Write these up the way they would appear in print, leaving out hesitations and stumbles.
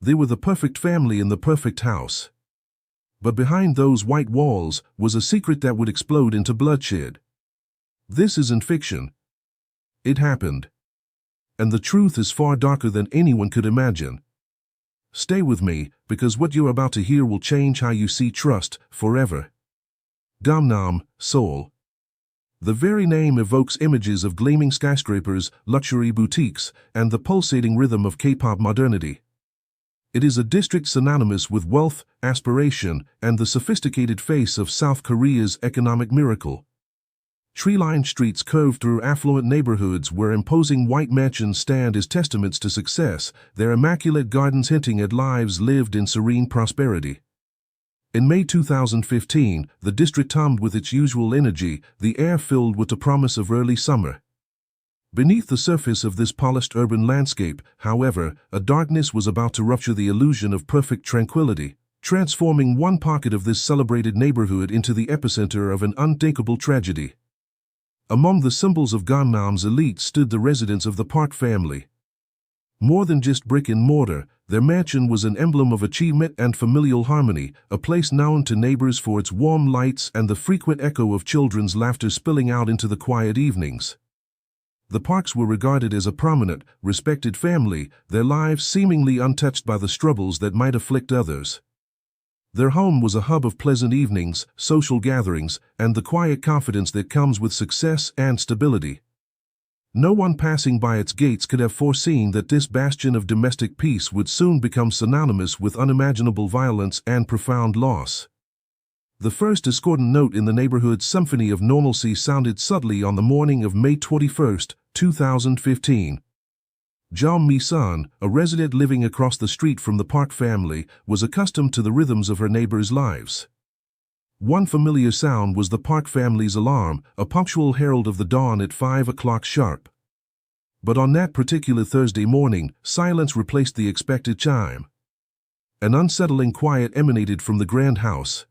They were the perfect family in the perfect house. But behind those white walls was a secret that would explode into bloodshed. This isn't fiction. It happened. And the truth is far darker than anyone could imagine. Stay with me, because what you're about to hear will change how you see trust forever. Gangnam, Seoul. The very name evokes images of gleaming skyscrapers, luxury boutiques, and the pulsating rhythm of K-pop modernity. It is a district synonymous with wealth, aspiration, and the sophisticated face of South Korea's economic miracle. Tree-lined streets curve through affluent neighborhoods where imposing white mansions stand as testaments to success, their immaculate gardens hinting at lives lived in serene prosperity. In May 2015, the district hummed with its usual energy, the air filled with the promise of early summer. Beneath the surface of this polished urban landscape, however, a darkness was about to rupture the illusion of perfect tranquility, transforming one pocket of this celebrated neighborhood into the epicenter of an unthinkable tragedy. Among the symbols of Gangnam's elite stood the residents of the Park family. More than just brick and mortar, their mansion was an emblem of achievement and familial harmony, a place known to neighbors for its warm lights and the frequent echo of children's laughter spilling out into the quiet evenings. The Parks were regarded as a prominent, respected family, their lives seemingly untouched by the struggles that might afflict others. Their home was a hub of pleasant evenings, social gatherings, and the quiet confidence that comes with success and stability. No one passing by its gates could have foreseen that this bastion of domestic peace would soon become synonymous with unimaginable violence and profound loss. The first discordant note in the neighborhood's symphony of normalcy sounded subtly on the morning of May 21, 2015. Jeong Mi-sun, a resident living across the street from the Park family, was accustomed to the rhythms of her neighbors' lives. One familiar sound was the Park family's alarm, a punctual herald of the dawn at 5 o'clock sharp. But on that particular Thursday morning, silence replaced the expected chime. An unsettling quiet emanated from the grand house.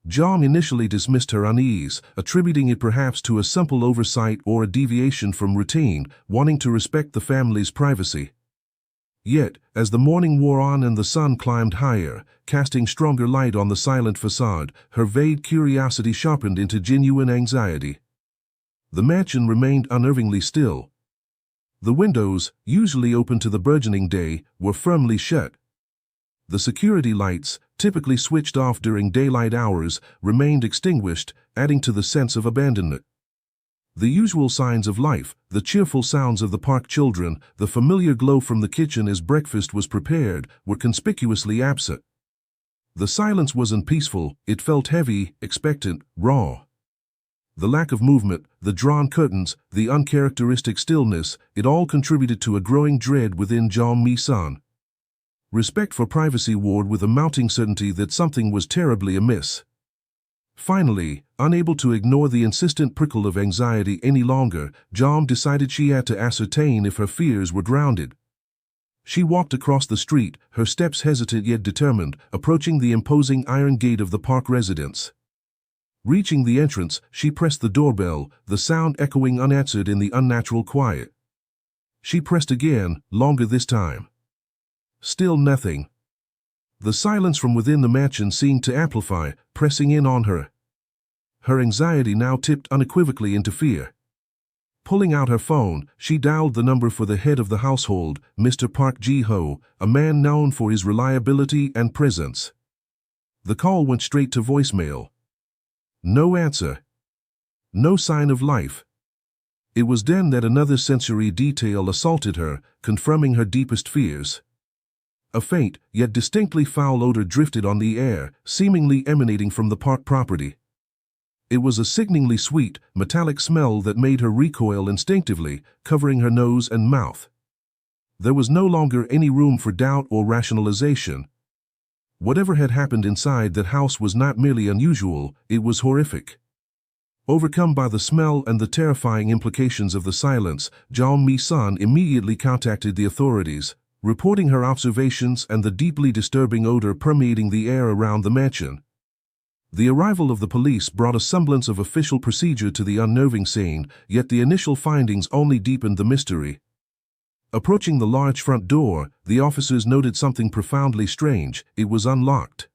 Jeong initially dismissed her unease, attributing it perhaps to a simple oversight or a deviation from routine, wanting to respect the family's privacy. Yet, as the morning wore on and the sun climbed higher, casting stronger light on the silent facade, her vague curiosity sharpened into genuine anxiety. The mansion remained unnervingly still. The windows, usually open to the burgeoning day, were firmly shut. The security lights, typically switched off during daylight hours, remained extinguished, adding to the sense of abandonment. The usual signs of life, the cheerful sounds of the Park children, the familiar glow from the kitchen as breakfast was prepared, were conspicuously absent. The silence wasn't peaceful, it felt heavy, expectant, raw. The lack of movement, the drawn curtains, the uncharacteristic stillness, it all contributed to a growing dread within Jeong Mi-sun. Respect for privacy warred with a mounting certainty that something was terribly amiss. Finally, unable to ignore the insistent prickle of anxiety any longer, Jeong decided she had to ascertain if her fears were grounded. She walked across the street, her steps hesitant yet determined, approaching the imposing iron gate of the Park residence. Reaching the entrance, she pressed the doorbell, the sound echoing unanswered in the unnatural quiet. She pressed again, longer this time. Still nothing. The silence from within the mansion seemed to amplify, pressing in on her. Her anxiety now tipped unequivocally into fear. Pulling out her phone, she dialed the number for the head of the household, Mr. Park Ji-ho, a man known for his reliability and presence. The call went straight to voicemail. No answer. No sign of life. It was then that another sensory detail assaulted her, confirming her deepest fears. A faint, yet distinctly foul odor drifted on the air, seemingly emanating from the Park property. It was a sickeningly sweet, metallic smell that made her recoil instinctively, covering her nose and mouth. There was no longer any room for doubt or rationalization. Whatever had happened inside that house was not merely unusual, it was horrific. Overcome by the smell and the terrifying implications of the silence, Jeong Mi-sun immediately contacted the authorities, reporting her observations and the deeply disturbing odor permeating the air around the mansion. The arrival of the police brought a semblance of official procedure to the unnerving scene, yet the initial findings only deepened the mystery. Approaching the large front door, the officers noted something profoundly strange. It was unlocked.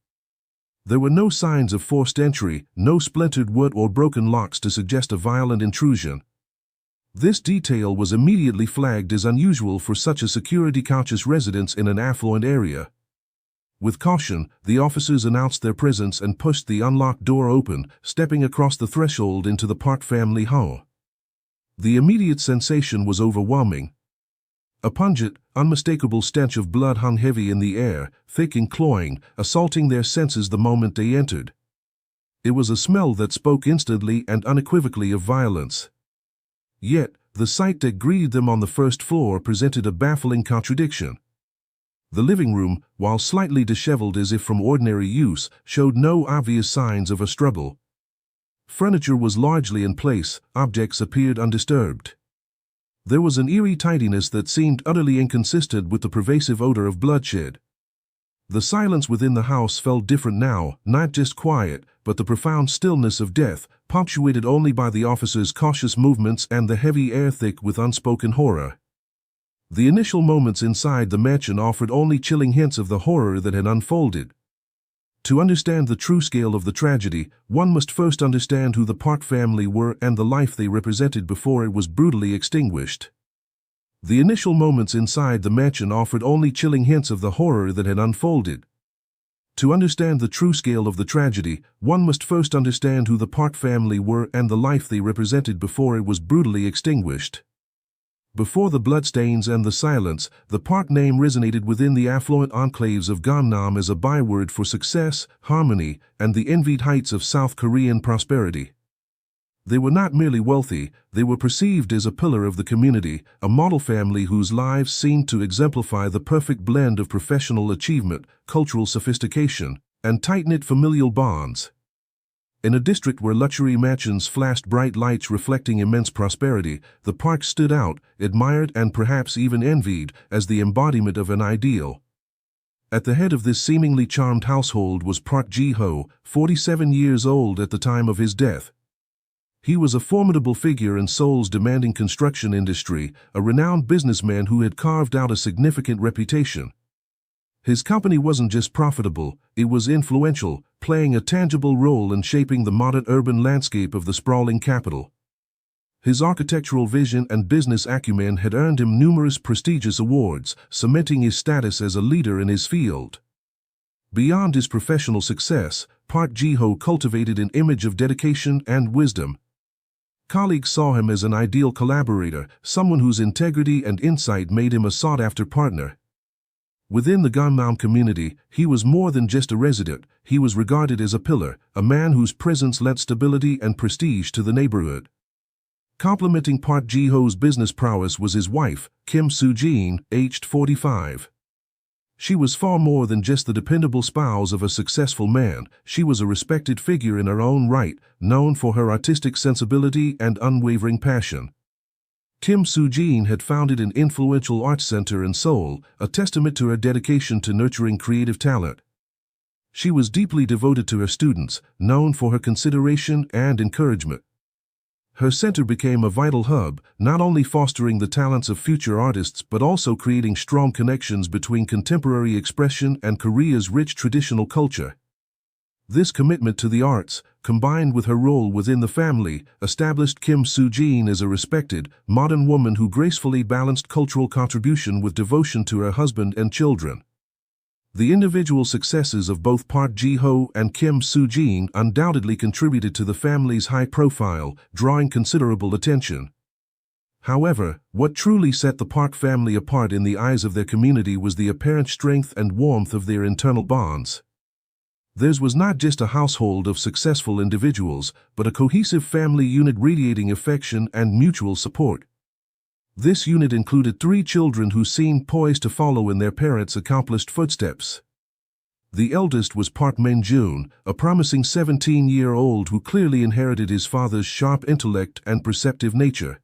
There were no signs of forced entry, no splintered wood or broken locks to suggest a violent intrusion. This detail was immediately flagged as unusual for such a security-conscious residence in an affluent area. With caution, the officers announced their presence and pushed the unlocked door open, stepping across the threshold into the Park family home. The immediate sensation was overwhelming. A pungent, unmistakable stench of blood hung heavy in the air, thick and cloying, assaulting their senses the moment they entered. It was a smell that spoke instantly and unequivocally of violence. Yet, the sight that greeted them on the first floor presented a baffling contradiction. The living room, while slightly disheveled as if from ordinary use, showed no obvious signs of a struggle. Furniture was largely in place, objects appeared undisturbed. There was an eerie tidiness that seemed utterly inconsistent with the pervasive odor of bloodshed. The silence within the house felt different now, not just quiet, but the profound stillness of death, punctuated only by the officers' cautious movements and the heavy air thick with unspoken horror. The initial moments inside the mansion offered only chilling hints of the horror that had unfolded. To understand the true scale of the tragedy, one must first understand who the Park family were and the life they represented before it was brutally extinguished. The initial moments inside the mansion offered only chilling hints of the horror that had unfolded. To understand the true scale of the tragedy, one must first understand who the Park family were and the life they represented before it was brutally extinguished. Before the bloodstains and the silence, the Park name resonated within the affluent enclaves of Gangnam as a byword for success, harmony, and the envied heights of South Korean prosperity. They were not merely wealthy, they were perceived as a pillar of the community, a model family whose lives seemed to exemplify the perfect blend of professional achievement, cultural sophistication, and tight-knit familial bonds. In a district where luxury mansions flashed bright lights reflecting immense prosperity, the Park stood out, admired and perhaps even envied, as the embodiment of an ideal. At the head of this seemingly charmed household was Park Ji-ho, 47 years old at the time of his death. He was a formidable figure in Seoul's demanding construction industry, a renowned businessman who had carved out a significant reputation. His company wasn't just profitable, it was influential, playing a tangible role in shaping the modern urban landscape of the sprawling capital. His architectural vision and business acumen had earned him numerous prestigious awards, cementing his status as a leader in his field. Beyond his professional success, Park Ji-ho cultivated an image of dedication and wisdom. Colleagues saw him as an ideal collaborator, someone whose integrity and insight made him a sought-after partner. Within the Gangnam community, he was more than just a resident, he was regarded as a pillar, a man whose presence lent stability and prestige to the neighborhood. Complementing Park Ji-ho's business prowess was his wife, Kim Soo-jin, aged 45. She was far more than just the dependable spouse of a successful man, she was a respected figure in her own right, known for her artistic sensibility and unwavering passion. Kim Soo-jin had founded an influential arts center in Seoul, a testament to her dedication to nurturing creative talent. She was deeply devoted to her students, known for her consideration and encouragement. Her center became a vital hub, not only fostering the talents of future artists but also creating strong connections between contemporary expression and Korea's rich traditional culture. This commitment to the arts, combined with her role within the family, established Kim Soo-jin as a respected, modern woman who gracefully balanced cultural contribution with devotion to her husband and children. The individual successes of both Park Ji-ho and Kim Soo-jin undoubtedly contributed to the family's high profile, drawing considerable attention. However, what truly set the Park family apart in the eyes of their community was the apparent strength and warmth of their internal bonds. Theirs was not just a household of successful individuals, but a cohesive family unit radiating affection and mutual support. This unit included 3 children who seemed poised to follow in their parents' accomplished footsteps. The eldest was Park Min-jun, a promising 17-year-old who clearly inherited his father's sharp intellect and perceptive nature.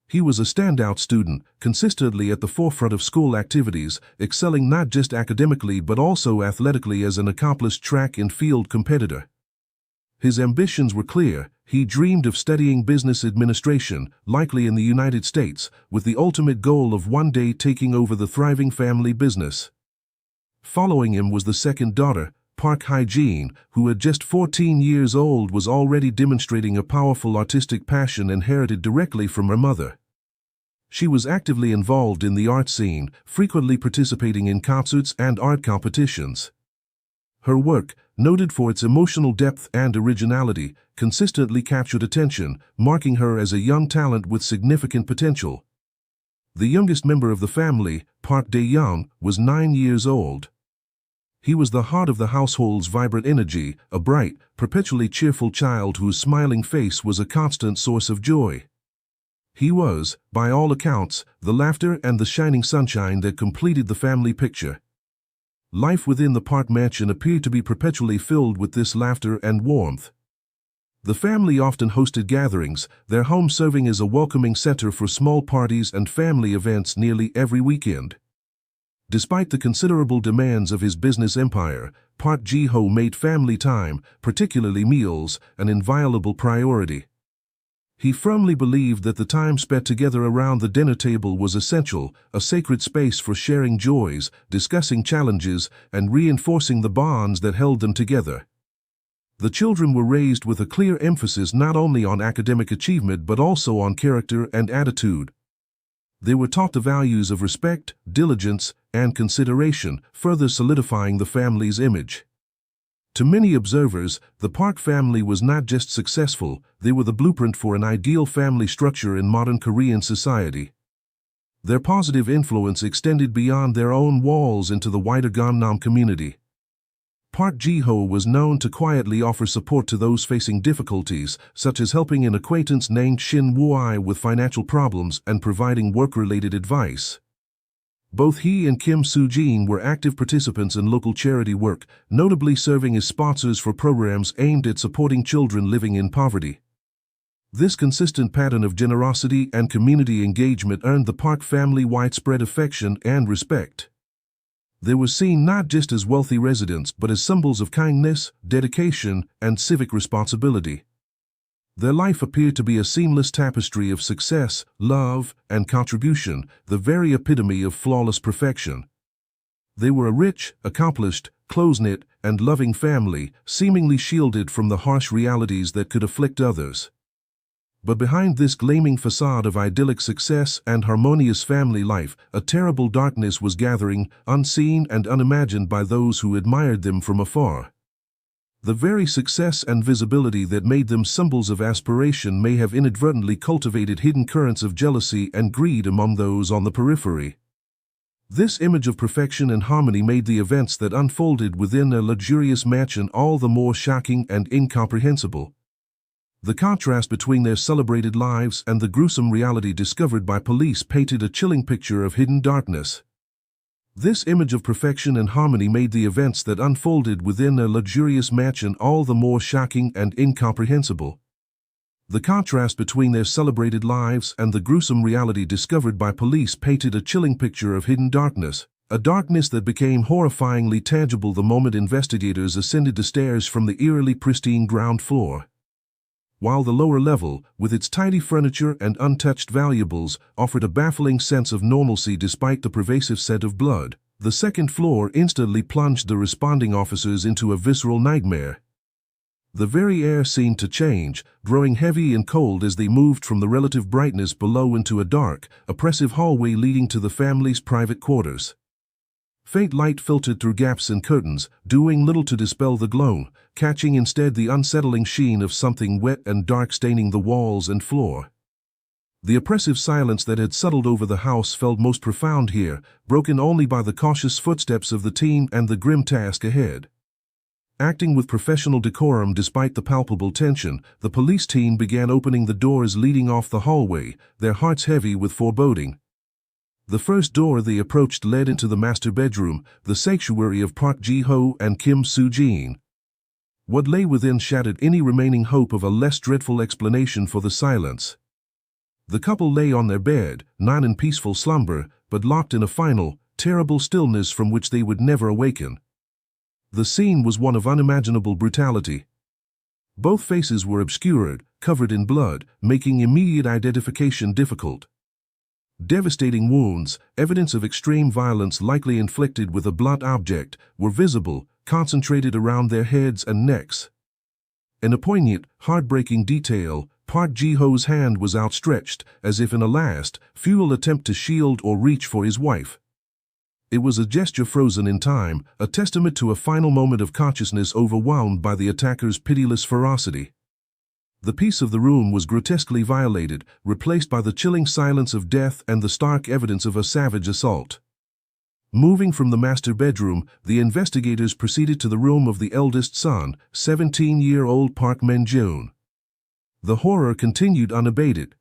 He was a standout student, consistently at the forefront of school activities, excelling not just academically but also athletically as an accomplished track and field competitor. His ambitions were clear. He dreamed of studying business administration, likely in the United States, with the ultimate goal of one day taking over the thriving family business. Following him was the second daughter, Park Hye-jin, who at just 14 years old was already demonstrating a powerful artistic passion inherited directly from her mother. She was actively involved in the art scene, frequently participating in concerts and art competitions. Her work, noted for its emotional depth and originality, consistently captured attention, marking her as a young talent with significant potential. The youngest member of the family, Park Dae-young, was 9 years old. He was the heart of the household's vibrant energy, a bright, perpetually cheerful child whose smiling face was a constant source of joy. He was, by all accounts, the laughter and the shining sunshine that completed the family picture. Life within the Park mansion appeared to be perpetually filled with this laughter and warmth. The family often hosted gatherings, their home serving as a welcoming center for small parties and family events nearly every weekend. Despite the considerable demands of his business empire, Park Ji-ho made family time, particularly meals, an inviolable priority. He firmly believed that the time spent together around the dinner table was essential, a sacred space for sharing joys, discussing challenges, and reinforcing the bonds that held them together. The children were raised with a clear emphasis not only on academic achievement but also on character and attitude. They were taught the values of respect, diligence, and consideration, further solidifying the family's image. To many observers, the Park family was not just successful, they were the blueprint for an ideal family structure in modern Korean society. Their positive influence extended beyond their own walls into the wider Gangnam community. Park Ji-ho was known to quietly offer support to those facing difficulties, such as helping an acquaintance named Shin Woo-ai with financial problems and providing work-related advice. Both he and Kim Soo-jin were active participants in local charity work, notably serving as sponsors for programs aimed at supporting children living in poverty. This consistent pattern of generosity and community engagement earned the Park family widespread affection and respect. They were seen not just as wealthy residents but as symbols of kindness, dedication, and civic responsibility. Their life appeared to be a seamless tapestry of success, love, and contribution, the very epitome of flawless perfection. They were a rich, accomplished, close-knit, and loving family, seemingly shielded from the harsh realities that could afflict others. But behind this gleaming facade of idyllic success and harmonious family life, a terrible darkness was gathering, unseen and unimagined by those who admired them from afar. The very success and visibility that made them symbols of aspiration may have inadvertently cultivated hidden currents of jealousy and greed among those on the periphery. This image of perfection and harmony made the events that unfolded within their luxurious mansion all the more shocking and incomprehensible. The contrast between their celebrated lives and the gruesome reality discovered by police painted a chilling picture of hidden darkness. This image of perfection and harmony made the events that unfolded within their luxurious mansion all the more shocking and incomprehensible. The contrast between their celebrated lives and the gruesome reality discovered by police painted a chilling picture of hidden darkness, a darkness that became horrifyingly tangible the moment investigators ascended the stairs from the eerily pristine ground floor. While the lower level, with its tidy furniture and untouched valuables, offered a baffling sense of normalcy despite the pervasive scent of blood, the second floor instantly plunged the responding officers into a visceral nightmare. The very air seemed to change, growing heavy and cold as they moved from the relative brightness below into a dark, oppressive hallway leading to the family's private quarters. Faint light filtered through gaps in curtains, doing little to dispel the glow, catching instead the unsettling sheen of something wet and dark staining the walls and floor. The oppressive silence that had settled over the house felt most profound here, broken only by the cautious footsteps of the team and the grim task ahead. Acting with professional decorum despite the palpable tension, the police team began opening the doors leading off the hallway, their hearts heavy with foreboding. The first door they approached led into the master bedroom, the sanctuary of Park Ji-ho and Kim Soo-jin. What lay within shattered any remaining hope of a less dreadful explanation for the silence. The couple lay on their bed, not in peaceful slumber, but locked in a final, terrible stillness from which they would never awaken. The scene was one of unimaginable brutality. Both faces were obscured, covered in blood, making immediate identification difficult. Devastating wounds, evidence of extreme violence likely inflicted with a blunt object, were visible, concentrated around their heads and necks. In a poignant, heartbreaking detail, Park Ji-ho's hand was outstretched, as if in a last, futile attempt to shield or reach for his wife. It was a gesture frozen in time, a testament to a final moment of consciousness overwhelmed by the attacker's pitiless ferocity. The peace of the room was grotesquely violated, replaced by the chilling silence of death and the stark evidence of a savage assault. Moving from the master bedroom, the investigators proceeded to the room of the eldest son, 17-year-old Park Min-jun. The horror continued unabated.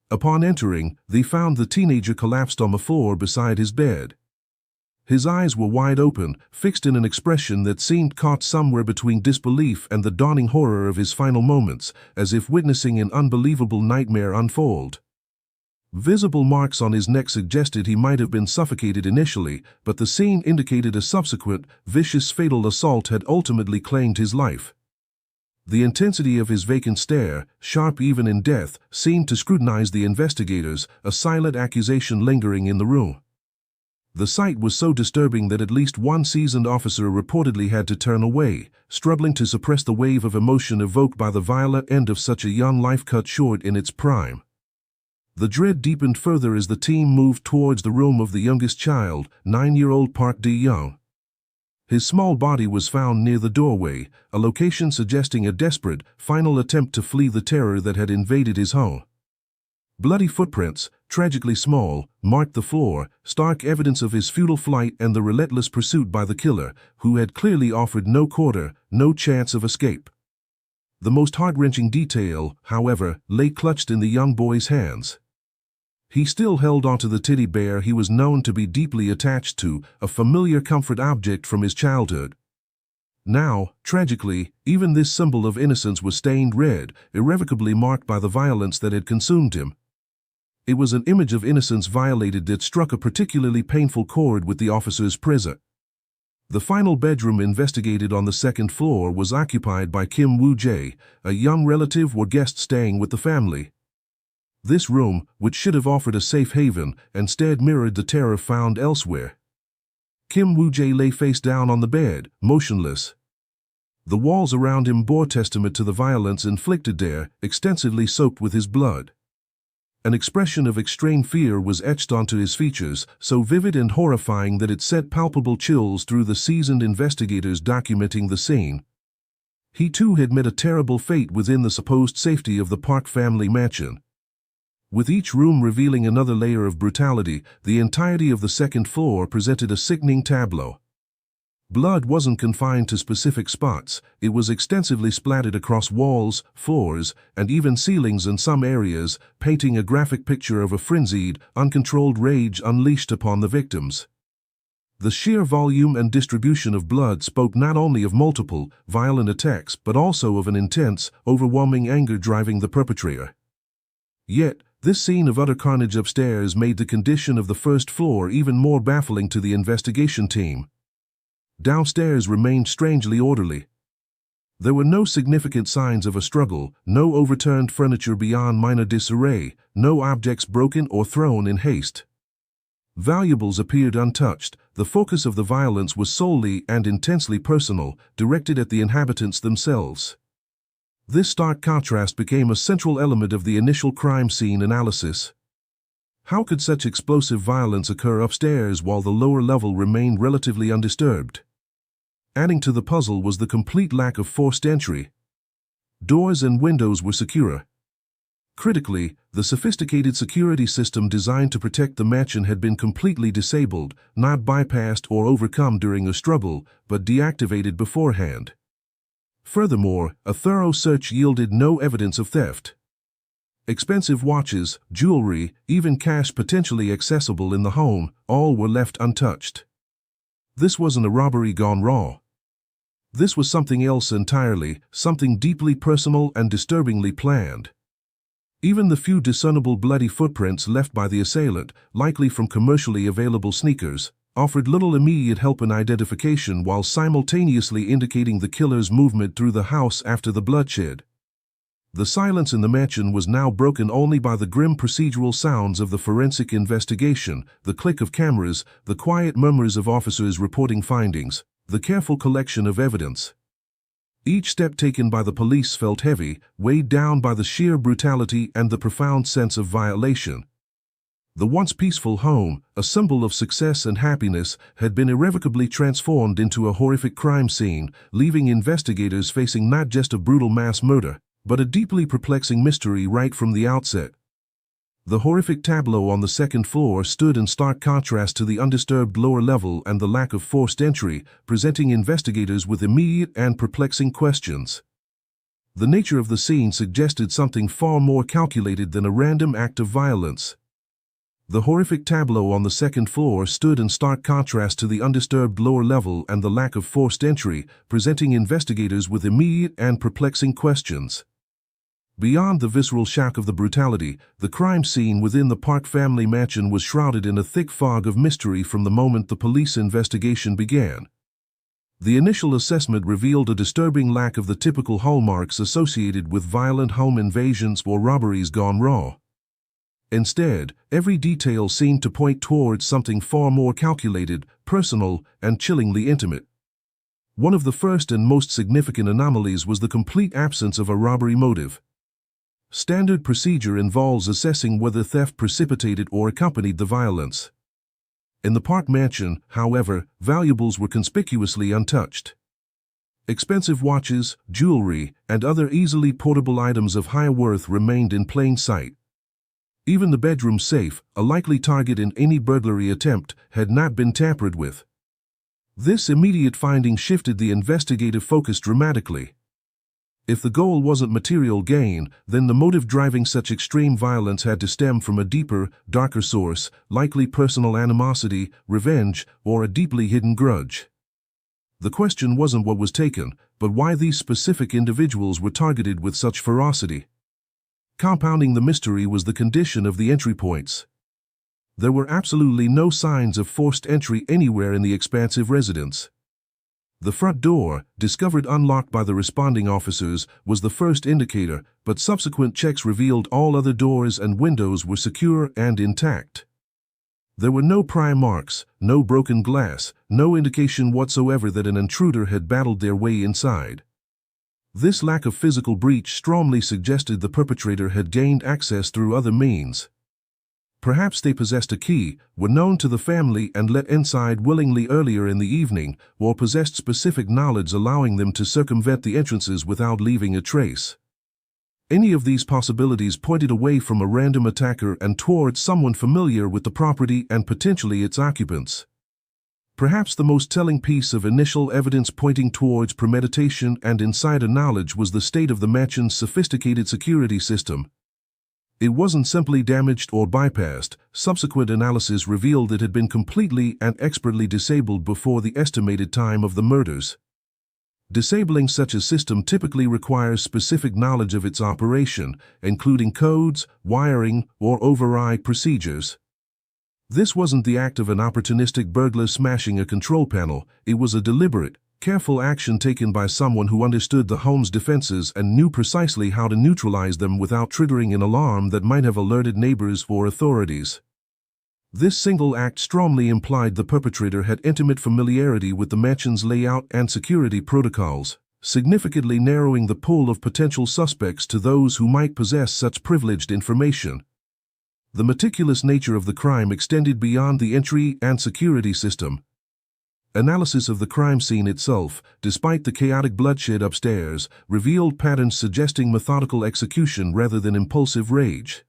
Upon entering, they found the teenager collapsed on the floor beside his bed. His eyes were wide open, fixed in an expression that seemed caught somewhere between disbelief and the dawning horror of his final moments, as if witnessing an unbelievable nightmare unfold. Visible marks on his neck suggested he might have been suffocated initially, but the scene indicated a subsequent, vicious fatal assault had ultimately claimed his life. The intensity of his vacant stare, sharp even in death, seemed to scrutinize the investigators, a silent accusation lingering in the room. The sight was so disturbing that at least one seasoned officer reportedly had to turn away, struggling to suppress the wave of emotion evoked by the violent end of such a young life cut short in its prime. The dread deepened further as the team moved towards the room of the youngest child, 9-year-old Park De-young. His small body was found near the doorway, a location suggesting a desperate, final attempt to flee the terror that had invaded his home. Bloody footprints, tragically small, marked the floor, stark evidence of his futile flight and the relentless pursuit by the killer, who had clearly offered no quarter, no chance of escape. The most heart-wrenching detail, however, lay clutched in the young boy's hands. He still held onto the teddy bear he was known to be deeply attached to, a familiar comfort object from his childhood. Now, tragically, even this symbol of innocence was stained red, irrevocably marked by the violence that had consumed him. It was an image of innocence violated that struck a particularly painful chord with the officer's prisoner. The final bedroom investigated on the second floor was occupied by Kim Woo-jae, a young relative or guest staying with the family. This room, which should have offered a safe haven, instead mirrored the terror found elsewhere. Kim Woo-jae lay face down on the bed, motionless. The walls around him bore testament to the violence inflicted there, extensively soaked with his blood. An expression of extreme fear was etched onto his features, so vivid and horrifying that it sent palpable chills through the seasoned investigators documenting the scene. He too had met a terrible fate within the supposed safety of the Park family mansion. With each room revealing another layer of brutality, the entirety of the second floor presented a sickening tableau. Blood wasn't confined to specific spots, it was extensively splattered across walls, floors, and even ceilings in some areas, painting a graphic picture of a frenzied, uncontrolled rage unleashed upon the victims. The sheer volume and distribution of blood spoke not only of multiple, violent attacks but also of an intense, overwhelming anger driving the perpetrator. Yet, this scene of utter carnage upstairs made the condition of the first floor even more baffling to the investigation team. Downstairs remained strangely orderly. There were no significant signs of a struggle, no overturned furniture beyond minor disarray, no objects broken or thrown in haste. Valuables appeared untouched. The focus of the violence was solely and intensely personal, directed at the inhabitants themselves. This stark contrast became a central element of the initial crime scene analysis. How could such explosive violence occur upstairs while the lower level remained relatively undisturbed? Adding to the puzzle was the complete lack of forced entry. Doors and windows were secure. Critically, the sophisticated security system designed to protect the mansion had been completely disabled, not bypassed or overcome during a struggle, but deactivated beforehand. Furthermore, a thorough search yielded no evidence of theft. Expensive watches, jewelry, even cash potentially accessible in the home, all were left untouched. This wasn't a robbery gone raw. This was something else entirely, something deeply personal and disturbingly planned. Even the few discernible bloody footprints left by the assailant, likely from commercially available sneakers, offered little immediate help in identification while simultaneously indicating the killer's movement through the house after the bloodshed. The silence in the mansion was now broken only by the grim procedural sounds of the forensic investigation, the click of cameras, the quiet murmurs of officers reporting findings, the careful collection of evidence. Each step taken by the police felt heavy, weighed down by the sheer brutality and the profound sense of violation. The once peaceful home, a symbol of success and happiness, had been irrevocably transformed into a horrific crime scene, leaving investigators facing not just a brutal mass murder, but a deeply perplexing mystery right from the outset. The horrific tableau on the second floor stood in stark contrast to the undisturbed lower level and the lack of forced entry, presenting investigators with immediate and perplexing questions. The nature of the scene suggested something far more calculated than a random act of violence. The horrific tableau on the second floor stood in stark contrast to the undisturbed lower level and the lack of forced entry, presenting investigators with immediate and perplexing questions. Beyond the visceral shock of the brutality, the crime scene within the Park family mansion was shrouded in a thick fog of mystery from the moment the police investigation began. The initial assessment revealed a disturbing lack of the typical hallmarks associated with violent home invasions or robberies gone raw. Instead, every detail seemed to point towards something far more calculated, personal, and chillingly intimate. One of the first and most significant anomalies was the complete absence of a robbery motive. Standard procedure involves assessing whether theft precipitated or accompanied the violence. In the Park mansion, however, valuables were conspicuously untouched. Expensive watches, jewelry, and other easily portable items of high worth remained in plain sight. Even the bedroom safe, a likely target in any burglary attempt, had not been tampered with. This immediate finding shifted the investigative focus dramatically. If the goal wasn't material gain, then the motive driving such extreme violence had to stem from a deeper, darker source, likely personal animosity, revenge, or a deeply hidden grudge. The question wasn't what was taken, but why these specific individuals were targeted with such ferocity. Compounding the mystery was the condition of the entry points. There were absolutely no signs of forced entry anywhere in the expansive residence. The front door, discovered unlocked by the responding officers, was the first indicator, but subsequent checks revealed all other doors and windows were secure and intact. There were no pry marks, no broken glass, no indication whatsoever that an intruder had battled their way inside. This lack of physical breach strongly suggested the perpetrator had gained access through other means. Perhaps they possessed a key, were known to the family and let inside willingly earlier in the evening, or possessed specific knowledge allowing them to circumvent the entrances without leaving a trace. Any of these possibilities pointed away from a random attacker and towards someone familiar with the property and potentially its occupants. Perhaps the most telling piece of initial evidence pointing towards premeditation and insider knowledge was the state of the mansion's sophisticated security system. It wasn't simply damaged or bypassed. Subsequent analysis revealed it had been completely and expertly disabled before the estimated time of the murders. Disabling such a system typically requires specific knowledge of its operation, including codes, wiring, or override procedures. This wasn't the act of an opportunistic burglar smashing a control panel. It was a deliberate, careful action taken by someone who understood the home's defenses and knew precisely how to neutralize them without triggering an alarm that might have alerted neighbors or authorities. This single act strongly implied the perpetrator had intimate familiarity with the mansion's layout and security protocols, significantly narrowing the pool of potential suspects to those who might possess such privileged information. The meticulous nature of the crime extended beyond the entry and security system. Analysis of the crime scene itself, despite the chaotic bloodshed upstairs, revealed patterns suggesting methodical execution rather than impulsive rage.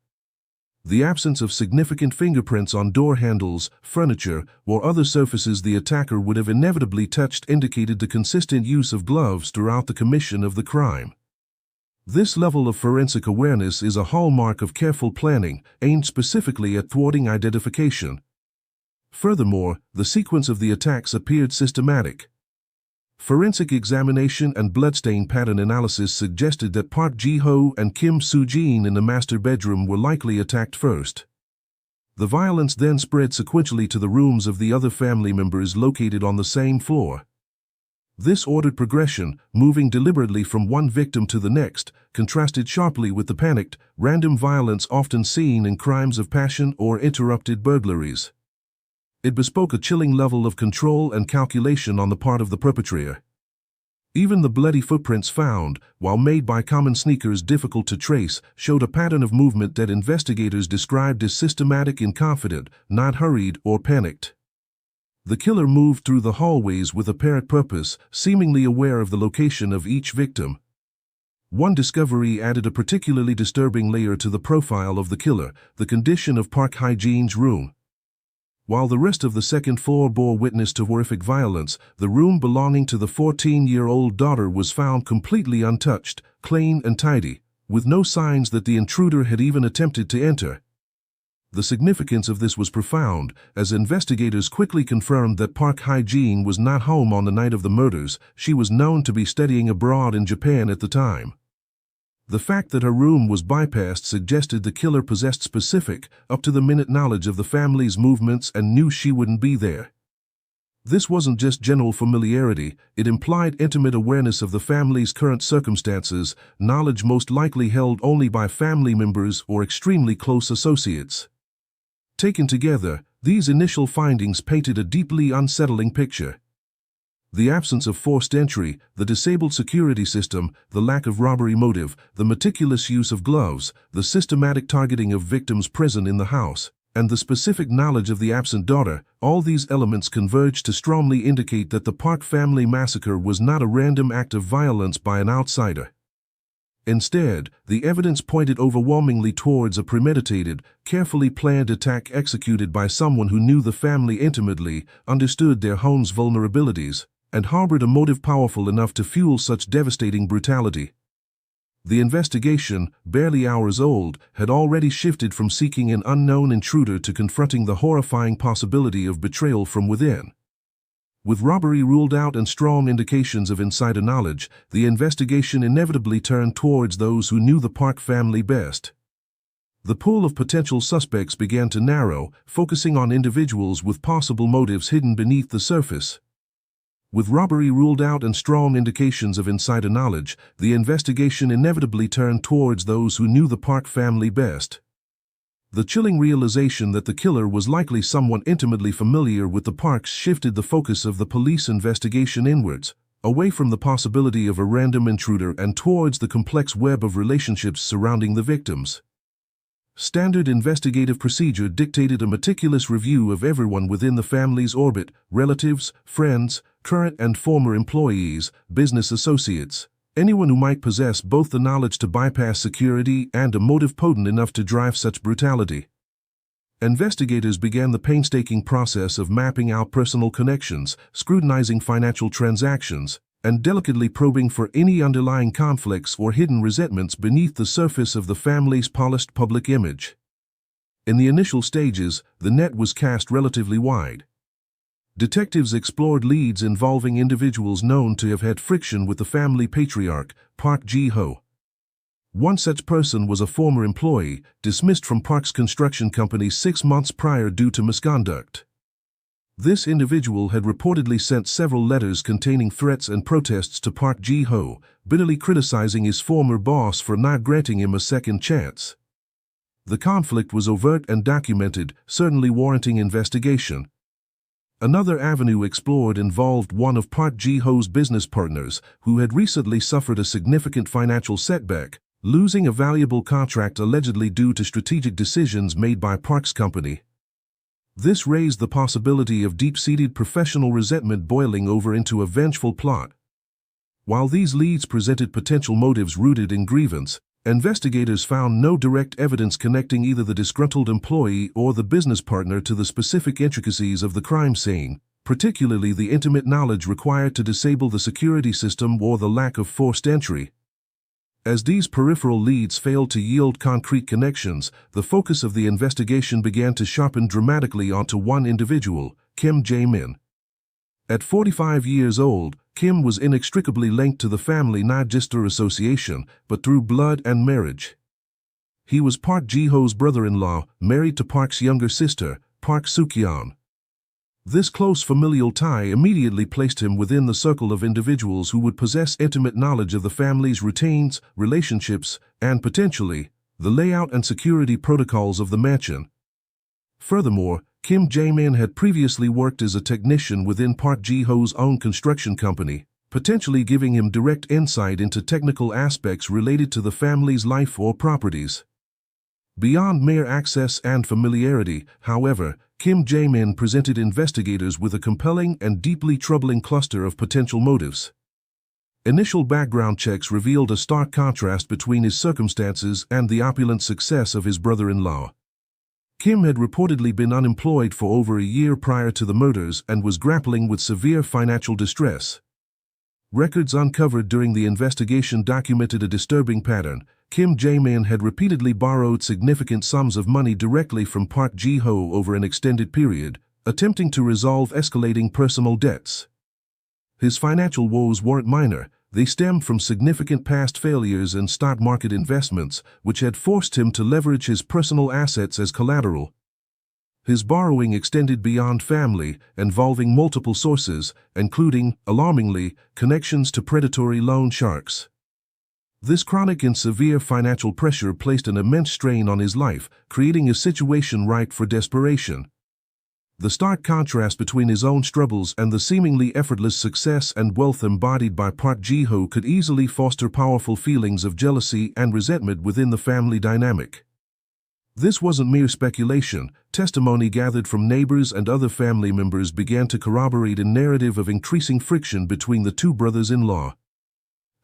The absence of significant fingerprints on door handles, furniture, or other surfaces the attacker would have inevitably touched indicated the consistent use of gloves throughout the commission of the crime. This level of forensic awareness is a hallmark of careful planning, aimed specifically at thwarting identification. Furthermore, the sequence of the attacks appeared systematic. Forensic examination and bloodstain pattern analysis suggested that Park Ji-ho and Kim Soo-jin in the master bedroom were likely attacked first. The violence then spread sequentially to the rooms of the other family members located on the same floor. This ordered progression, moving deliberately from one victim to the next, contrasted sharply with the panicked, random violence often seen in crimes of passion or interrupted burglaries. It bespoke a chilling level of control and calculation on the part of the perpetrator. Even the bloody footprints found, while made by common sneakers difficult to trace, showed a pattern of movement that investigators described as systematic and confident, not hurried or panicked. The killer moved through the hallways with apparent purpose, seemingly aware of the location of each victim. One discovery added a particularly disturbing layer to the profile of the killer: the condition of Park Hye-jin's room. While the rest of the second floor bore witness to horrific violence, the room belonging to the 14-year-old daughter was found completely untouched, clean and tidy, with no signs that the intruder had even attempted to enter. The significance of this was profound, as investigators quickly confirmed that Park Hye-jin was not home on the night of the murders. She was known to be studying abroad in Japan at the time. The fact that her room was bypassed suggested the killer possessed specific, up-to-the-minute knowledge of the family's movements and knew she wouldn't be there. This wasn't just general familiarity, it implied intimate awareness of the family's current circumstances, knowledge most likely held only by family members or extremely close associates. Taken together, these initial findings painted a deeply unsettling picture. The absence of forced entry, the disabled security system, the lack of robbery motive, the meticulous use of gloves, the systematic targeting of victims present in the house, and the specific knowledge of the absent daughter, all these elements converged to strongly indicate that the Park family massacre was not a random act of violence by an outsider. Instead, the evidence pointed overwhelmingly towards a premeditated, carefully planned attack executed by someone who knew the family intimately, understood their home's vulnerabilities, and harbored a motive powerful enough to fuel such devastating brutality. The investigation, barely hours old, had already shifted from seeking an unknown intruder to confronting the horrifying possibility of betrayal from within. With robbery ruled out and strong indications of insider knowledge, the investigation inevitably turned towards those who knew the Park family best. The pool of potential suspects began to narrow, focusing on individuals with possible motives hidden beneath the surface. With robbery ruled out and strong indications of insider knowledge, the investigation inevitably turned towards those who knew the Park family best. The chilling realization that the killer was likely someone intimately familiar with the Parks shifted the focus of the police investigation inwards, away from the possibility of a random intruder and towards the complex web of relationships surrounding the victims. Standard investigative procedure dictated a meticulous review of everyone within the family's orbit: relatives, friends, current and former employees, business associates, anyone who might possess both the knowledge to bypass security and a motive potent enough to drive such brutality. Investigators began the painstaking process of mapping out personal connections, scrutinizing financial transactions, and delicately probing for any underlying conflicts or hidden resentments beneath the surface of the family's polished public image. In the initial stages, the net was cast relatively wide. Detectives explored leads involving individuals known to have had friction with the family patriarch, Park Ji-ho. One such person was a former employee, dismissed from Park's construction company 6 months prior due to misconduct. This individual had reportedly sent several letters containing threats and protests to Park Ji-ho, bitterly criticizing his former boss for not granting him a second chance. The conflict was overt and documented, certainly warranting investigation. Another avenue explored involved one of Park Ji-ho's business partners, who had recently suffered a significant financial setback, losing a valuable contract allegedly due to strategic decisions made by Park's company. This raised the possibility of deep-seated professional resentment boiling over into a vengeful plot. While these leads presented potential motives rooted in grievance, investigators found no direct evidence connecting either the disgruntled employee or the business partner to the specific intricacies of the crime scene, particularly the intimate knowledge required to disable the security system or the lack of forced entry. As these peripheral leads failed to yield concrete connections, the focus of the investigation began to sharpen dramatically onto one individual, Kim Jae-min. At 45 years old, Kim was inextricably linked to the family not just through association, but through blood and marriage. He was Park Ji-ho's brother-in-law, married to Park's younger sister, Park Suk-yeon. This close familial tie immediately placed him within the circle of individuals who would possess intimate knowledge of the family's routines, relationships, and potentially, the layout and security protocols of the mansion. Furthermore, Kim Jae-min had previously worked as a technician within Park Ji-ho's own construction company, potentially giving him direct insight into technical aspects related to the family's life or properties. Beyond mere access and familiarity, however, Kim Jae-min presented investigators with a compelling and deeply troubling cluster of potential motives. Initial background checks revealed a stark contrast between his circumstances and the opulent success of his brother-in-law. Kim had reportedly been unemployed for over a year prior to the murders and was grappling with severe financial distress. Records uncovered during the investigation documented a disturbing pattern. Kim Jae-min had repeatedly borrowed significant sums of money directly from Park Ji-ho over an extended period, attempting to resolve escalating personal debts. His financial woes weren't minor. They stemmed from significant past failures in stock market investments, which had forced him to leverage his personal assets as collateral. His borrowing extended beyond family, involving multiple sources, including, alarmingly, connections to predatory loan sharks. This chronic and severe financial pressure placed an immense strain on his life, creating a situation ripe for desperation. The stark contrast between his own struggles and the seemingly effortless success and wealth embodied by Park Ji-ho could easily foster powerful feelings of jealousy and resentment within the family dynamic. This wasn't mere speculation. Testimony gathered from neighbors and other family members began to corroborate a narrative of increasing friction between the two brothers-in-law.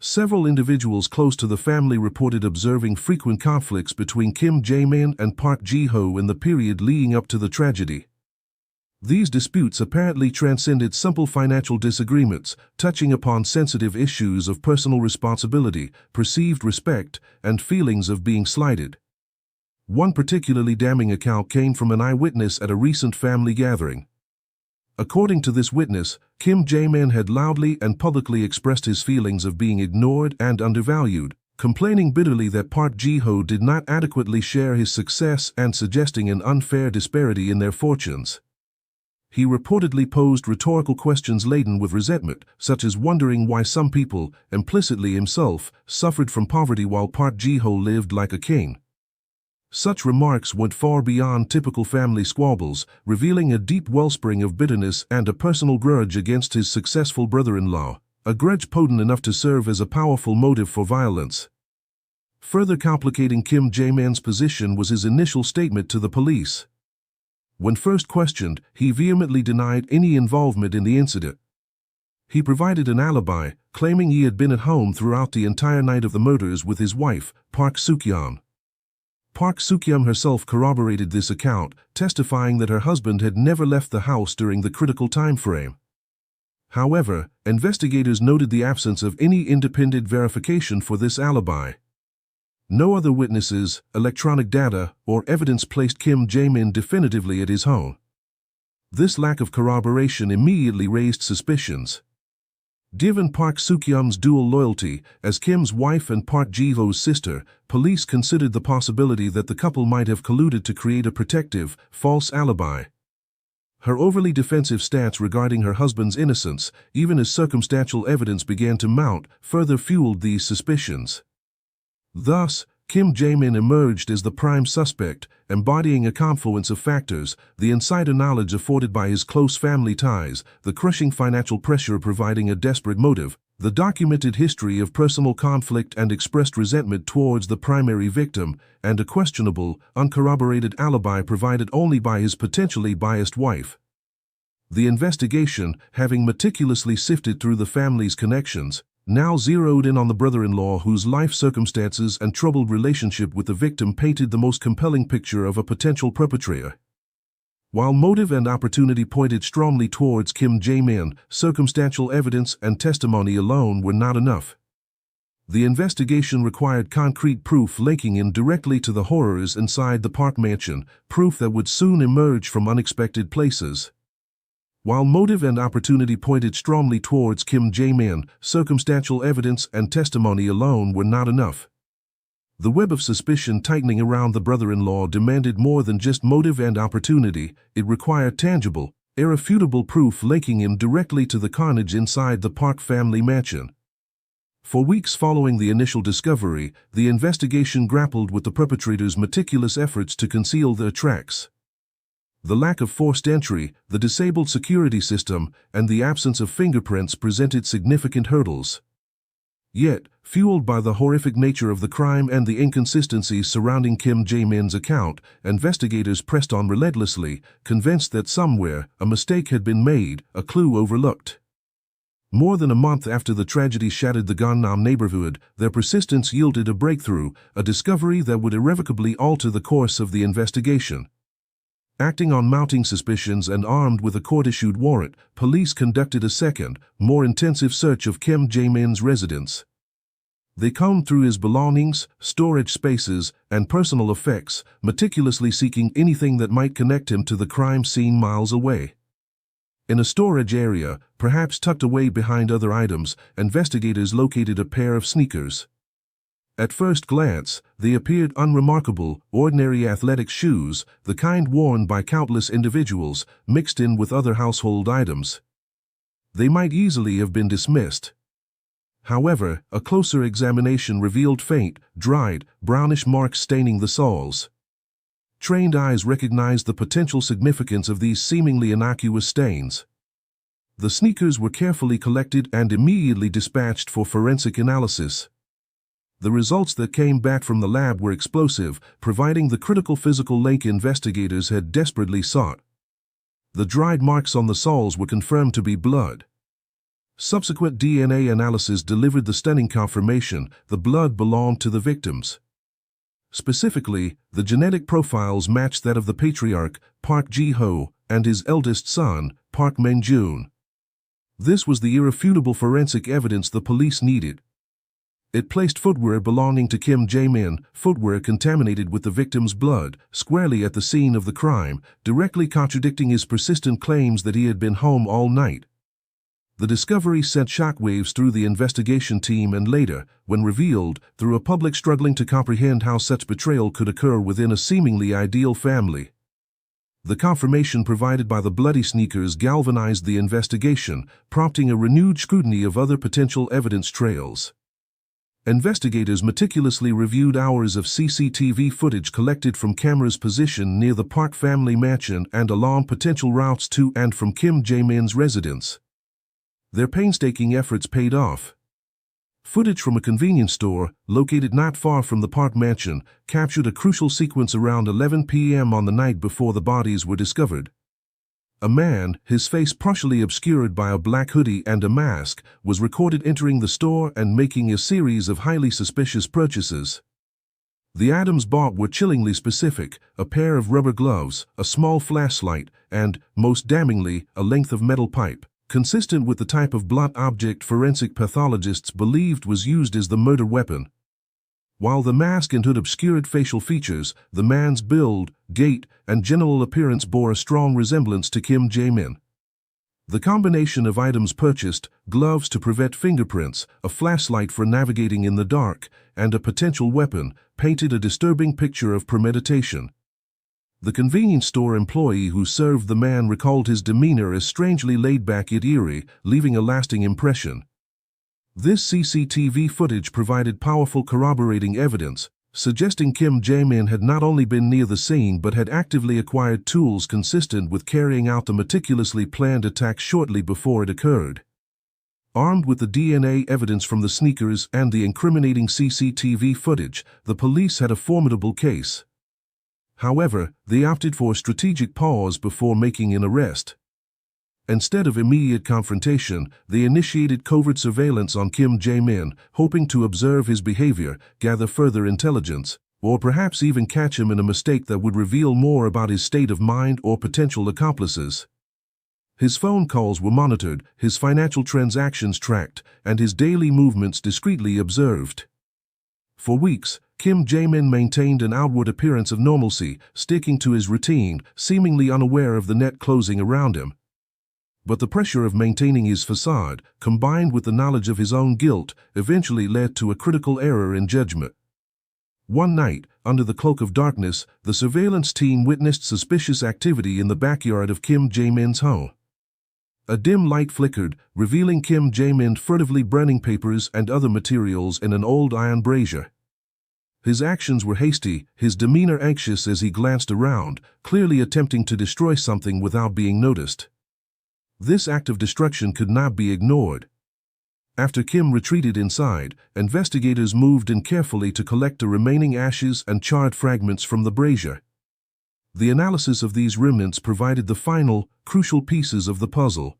Several individuals close to the family reported observing frequent conflicts between Kim Jae-min and Park Ji-ho in the period leading up to the tragedy. These disputes apparently transcended simple financial disagreements, touching upon sensitive issues of personal responsibility, perceived respect, and feelings of being slighted. One particularly damning account came from an eyewitness at a recent family gathering. According to this witness, Kim Jae-min had loudly and publicly expressed his feelings of being ignored and undervalued, complaining bitterly that Park Ji-ho did not adequately share his success and suggesting an unfair disparity in their fortunes. He reportedly posed rhetorical questions laden with resentment, such as wondering why some people, implicitly himself, suffered from poverty while Park Ji-ho lived like a king. Such remarks went far beyond typical family squabbles, revealing a deep wellspring of bitterness and a personal grudge against his successful brother-in-law, a grudge potent enough to serve as a powerful motive for violence. Further complicating Kim Jae-min's position was his initial statement to the police. When first questioned, he vehemently denied any involvement in the incident. He provided an alibi, claiming he had been at home throughout the entire night of the murders with his wife, Park Suk-yeon. Park Suk-yeon herself corroborated this account, testifying that her husband had never left the house during the critical time frame. However, investigators noted the absence of any independent verification for this alibi. No other witnesses, electronic data, or evidence placed Kim Jae-min definitively at his home. This lack of corroboration immediately raised suspicions. Given Park Suk-yeon's dual loyalty, as Kim's wife and Park Ji-ho's sister, police considered the possibility that the couple might have colluded to create a protective, false alibi. Her overly defensive stance regarding her husband's innocence, even as circumstantial evidence began to mount, further fueled these suspicions. Thus, Kim Jae-min emerged as the prime suspect, embodying a confluence of factors: the insider knowledge afforded by his close family ties, the crushing financial pressure providing a desperate motive, the documented history of personal conflict and expressed resentment towards the primary victim, and a questionable, uncorroborated alibi provided only by his potentially biased wife. The investigation, having meticulously sifted through the family's connections, now zeroed in on the brother-in-law whose life circumstances and troubled relationship with the victim painted the most compelling picture of a potential perpetrator. While motive and opportunity pointed strongly towards Kim Jae-min, circumstantial evidence and testimony alone were not enough. The investigation required concrete proof linking him directly to the horrors inside the Park mansion, proof that would soon emerge from unexpected places. While motive and opportunity pointed strongly towards Kim Jae-min, circumstantial evidence and testimony alone were not enough. The web of suspicion tightening around the brother-in-law demanded more than just motive and opportunity. It required tangible, irrefutable proof linking him directly to the carnage inside the Park family mansion. For weeks following the initial discovery, the investigation grappled with the perpetrator's meticulous efforts to conceal their tracks. The lack of forced entry, the disabled security system, and the absence of fingerprints presented significant hurdles. Yet, fueled by the horrific nature of the crime and the inconsistencies surrounding Kim Jae-min's account, investigators pressed on relentlessly, convinced that somewhere a mistake had been made, a clue overlooked. More than a month after the tragedy shattered the Gangnam neighborhood, their persistence yielded a breakthrough, a discovery that would irrevocably alter the course of the investigation. Acting on mounting suspicions and armed with a court-issued warrant, police conducted a second, more intensive search of Kim Jae-min's residence. They combed through his belongings, storage spaces, and personal effects, meticulously seeking anything that might connect him to the crime scene miles away. In a storage area, perhaps tucked away behind other items, investigators located a pair of sneakers. At first glance, they appeared unremarkable, ordinary athletic shoes, the kind worn by countless individuals, mixed in with other household items. They might easily have been dismissed. However, a closer examination revealed faint, dried, brownish marks staining the soles. Trained eyes recognized the potential significance of these seemingly innocuous stains. The sneakers were carefully collected and immediately dispatched for forensic analysis. The results that came back from the lab were explosive, providing the critical physical link investigators had desperately sought. The dried marks on the soles were confirmed to be blood. Subsequent DNA analysis delivered the stunning confirmation: the blood belonged to the victims. Specifically, the genetic profiles matched that of the patriarch, Park Ji-ho, and his eldest son, Park Min-jun. This was the irrefutable forensic evidence the police needed. It placed footwear belonging to Kim Jae-min, footwear contaminated with the victim's blood, squarely at the scene of the crime, directly contradicting his persistent claims that he had been home all night. The discovery sent shockwaves through the investigation team and later, when revealed, through a public struggling to comprehend how such betrayal could occur within a seemingly ideal family. The confirmation provided by the bloody sneakers galvanized the investigation, prompting a renewed scrutiny of other potential evidence trails. Investigators meticulously reviewed hours of CCTV footage collected from cameras positioned near the Park family mansion and along potential routes to and from Kim Jae-min's residence. Their painstaking efforts paid off. Footage from a convenience store, located not far from the Park mansion, captured a crucial sequence around 11 p.m. on the night before the bodies were discovered. A man, his face partially obscured by a black hoodie and a mask, was recorded entering the store and making a series of highly suspicious purchases. The items bought were chillingly specific: a pair of rubber gloves, a small flashlight, and, most damningly, a length of metal pipe, consistent with the type of blunt object forensic pathologists believed was used as the murder weapon. While the mask and hood obscured facial features, the man's build, gait, and general appearance bore a strong resemblance to Kim Jae-min. The combination of items purchased, gloves to prevent fingerprints, a flashlight for navigating in the dark, and a potential weapon, painted a disturbing picture of premeditation. The convenience store employee who served the man recalled his demeanor as strangely laid-back yet eerie, leaving a lasting impression. This CCTV footage provided powerful corroborating evidence, suggesting Kim Jae-min had not only been near the scene but had actively acquired tools consistent with carrying out the meticulously planned attack shortly before it occurred. Armed with the DNA evidence from the sneakers and the incriminating CCTV footage, the police had a formidable case. However, they opted for a strategic pause before making an arrest. Instead of immediate confrontation, they initiated covert surveillance on Kim Jae-min, hoping to observe his behavior, gather further intelligence, or perhaps even catch him in a mistake that would reveal more about his state of mind or potential accomplices. His phone calls were monitored, his financial transactions tracked, and his daily movements discreetly observed. For weeks, Kim Jae-min maintained an outward appearance of normalcy, sticking to his routine, seemingly unaware of the net closing around him. But the pressure of maintaining his facade, combined with the knowledge of his own guilt, eventually led to a critical error in judgment. One night, under the cloak of darkness, the surveillance team witnessed suspicious activity in the backyard of Kim Jae-min's home. A dim light flickered, revealing Kim Jae-min furtively burning papers and other materials in an old iron brazier. His actions were hasty, his demeanor anxious as he glanced around, clearly attempting to destroy something without being noticed. This act of destruction could not be ignored. After Kim retreated inside, investigators moved in carefully to collect the remaining ashes and charred fragments from the brazier. The analysis of these remnants provided the final, crucial pieces of the puzzle.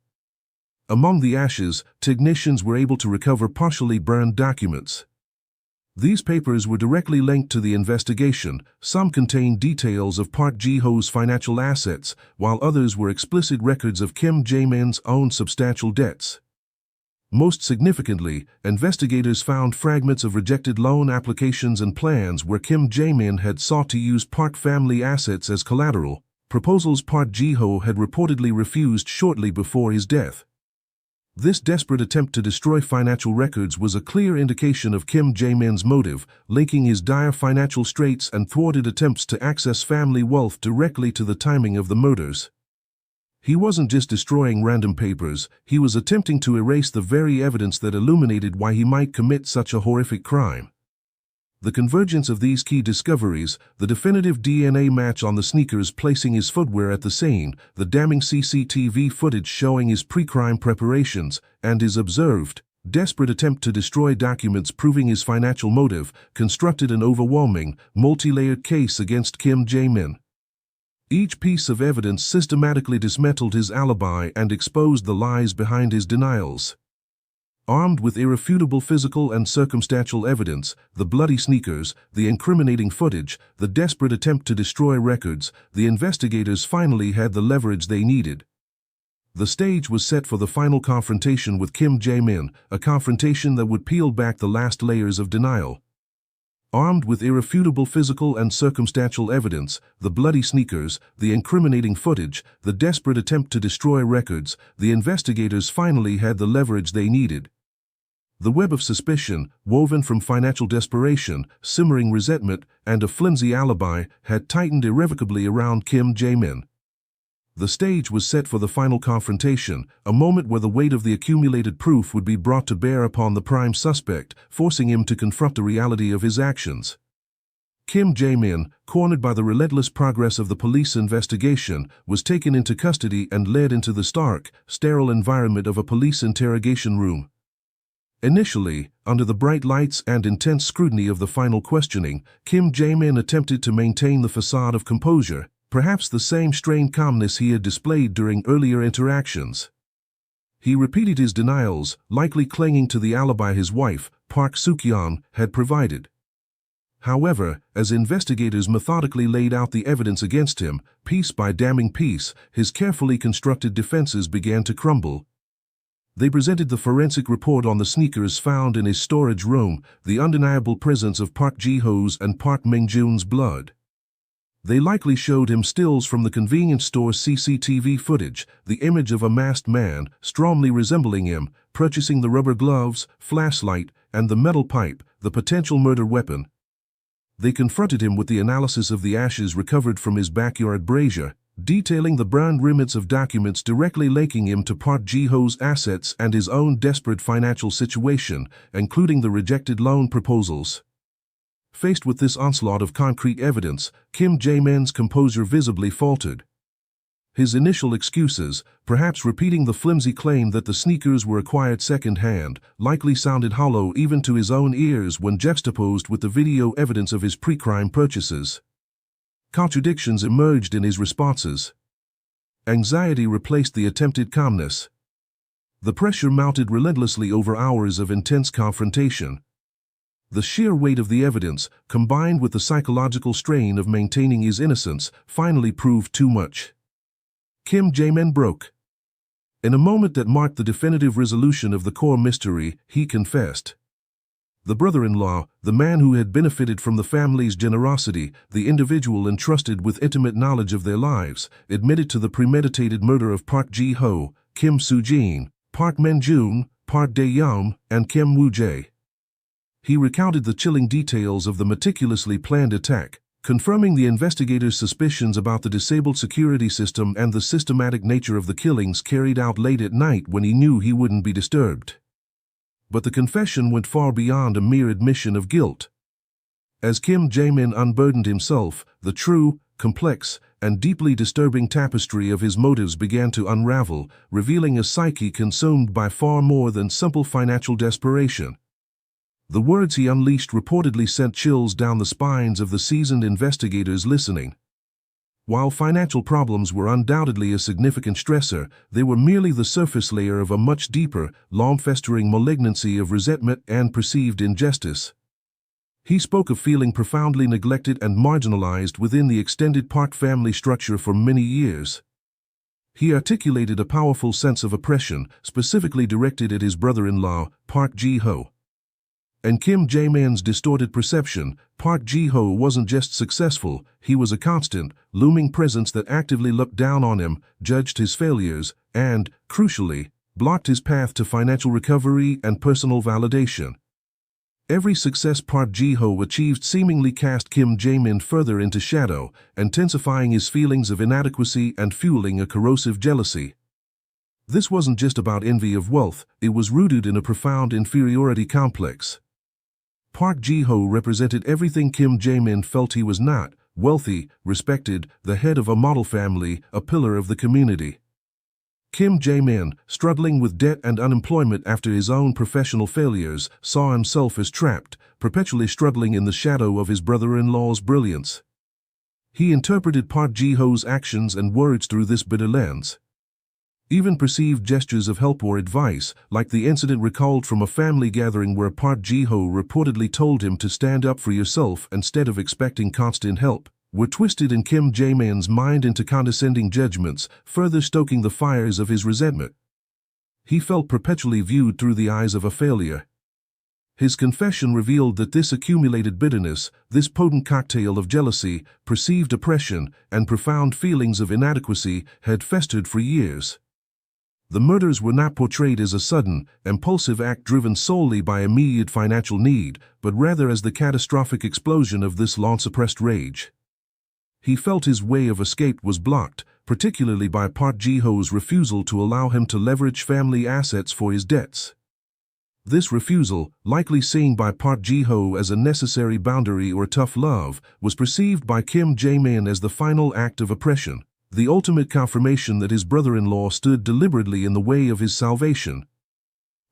Among the ashes, technicians were able to recover partially burned documents. These papers were directly linked to the investigation. Some contained details of Park Ji-ho's financial assets, while others were explicit records of Kim Jae-min's own substantial debts. Most significantly, investigators found fragments of rejected loan applications and plans where Kim Jae-min had sought to use Park family assets as collateral, proposals Park Ji-ho had reportedly refused shortly before his death. This desperate attempt to destroy financial records was a clear indication of Kim Jae-min's motive, linking his dire financial straits and thwarted attempts to access family wealth directly to the timing of the murders. He wasn't just destroying random papers, he was attempting to erase the very evidence that illuminated why he might commit such a horrific crime. The convergence of these key discoveries, the definitive DNA match on the sneakers placing his footwear at the scene, the damning CCTV footage showing his pre-crime preparations, and his observed, desperate attempt to destroy documents proving his financial motive, constructed an overwhelming, multi-layered case against Kim Jae-min. Each piece of evidence systematically dismantled his alibi and exposed the lies behind his denials. Armed with irrefutable physical and circumstantial evidence, the bloody sneakers, the incriminating footage, the desperate attempt to destroy records, the investigators finally had the leverage they needed. The stage was set for the final confrontation with Kim Jae-min, a confrontation that would peel back the last layers of denial. Armed with irrefutable physical and circumstantial evidence, the bloody sneakers, the incriminating footage, the desperate attempt to destroy records, the investigators finally had the leverage they needed. The web of suspicion, woven from financial desperation, simmering resentment, and a flimsy alibi, had tightened irrevocably around Kim Jae-min. The stage was set for the final confrontation, a moment where the weight of the accumulated proof would be brought to bear upon the prime suspect, forcing him to confront the reality of his actions. Kim Jae-min, cornered by the relentless progress of the police investigation, was taken into custody and led into the stark, sterile environment of a police interrogation room. Initially, under the bright lights and intense scrutiny of the final questioning, Kim Jae-min attempted to maintain the facade of composure, perhaps the same strained calmness he had displayed during earlier interactions. He repeated his denials, likely clinging to the alibi his wife, Park Suk-yeon, had provided. However, as investigators methodically laid out the evidence against him, piece by damning piece, his carefully constructed defenses began to crumble. They presented the forensic report on the sneakers found in his storage room, the undeniable presence of Park Ji-ho's and Park Min-jun's blood. They likely showed him stills from the convenience store's CCTV footage, the image of a masked man, strongly resembling him, purchasing the rubber gloves, flashlight, and the metal pipe, the potential murder weapon. They confronted him with the analysis of the ashes recovered from his backyard brazier, detailing the burned remnants of documents directly linking him to Park Ji-ho's assets and his own desperate financial situation, including the rejected loan proposals. Faced with this onslaught of concrete evidence, Kim Jae-min's composure visibly faltered. His initial excuses, perhaps repeating the flimsy claim that the sneakers were acquired second-hand, likely sounded hollow even to his own ears when juxtaposed with the video evidence of his pre-crime purchases. Contradictions emerged in his responses. Anxiety replaced the attempted calmness. The pressure mounted relentlessly over hours of intense confrontation. The sheer weight of the evidence, combined with the psychological strain of maintaining his innocence, finally proved too much. Kim Jae-min broke. In a moment that marked the definitive resolution of the core mystery, he confessed. The brother-in-law, the man who had benefited from the family's generosity, the individual entrusted with intimate knowledge of their lives, admitted to the premeditated murder of Park Ji-ho, Kim Soo-jin, Park Min-jun, Park Dae-yeon, and Kim Woo-jae. He recounted the chilling details of the meticulously planned attack, confirming the investigators' suspicions about the disabled security system and the systematic nature of the killings carried out late at night when he knew he wouldn't be disturbed. But the confession went far beyond a mere admission of guilt. As Kim Jae-min unburdened himself, the true, complex, and deeply disturbing tapestry of his motives began to unravel, revealing a psyche consumed by far more than simple financial desperation. The words he unleashed reportedly sent chills down the spines of the seasoned investigators listening. While financial problems were undoubtedly a significant stressor, they were merely the surface layer of a much deeper, long-festering malignancy of resentment and perceived injustice. He spoke of feeling profoundly neglected and marginalized within the extended Park family structure for many years. He articulated a powerful sense of oppression, specifically directed at his brother-in-law, Park Ji-ho. And Kim Jae-min's distorted perception, Park Ji-ho wasn't just successful, he was a constant, looming presence that actively looked down on him, judged his failures, and, crucially, blocked his path to financial recovery and personal validation. Every success Park Ji-ho achieved seemingly cast Kim Jae-min further into shadow, intensifying his feelings of inadequacy and fueling a corrosive jealousy. This wasn't just about envy of wealth, it was rooted in a profound inferiority complex. Park Ji-ho represented everything Kim Jae-min felt he was not: wealthy, respected, the head of a model family, a pillar of the community. Kim Jae-min, struggling with debt and unemployment after his own professional failures, saw himself as trapped, perpetually struggling in the shadow of his brother-in-law's brilliance. He interpreted Park Ji-ho's actions and words through this bitter lens. Even perceived gestures of help or advice, like the incident recalled from a family gathering where Park Ji-ho reportedly told him to stand up for yourself instead of expecting constant help, were twisted in Kim Jae-min's mind into condescending judgments, further stoking the fires of his resentment. He felt perpetually viewed through the eyes of a failure. His confession revealed that this accumulated bitterness, this potent cocktail of jealousy, perceived oppression, and profound feelings of inadequacy, had festered for years. The murders were not portrayed as a sudden, impulsive act driven solely by immediate financial need, but rather as the catastrophic explosion of this long-suppressed rage. He felt his way of escape was blocked, particularly by Park Ji-ho's refusal to allow him to leverage family assets for his debts. This refusal, likely seen by Park Ji-ho as a necessary boundary or tough love, was perceived by Kim Jae-min as the final act of oppression, the ultimate confirmation that his brother-in-law stood deliberately in the way of his salvation.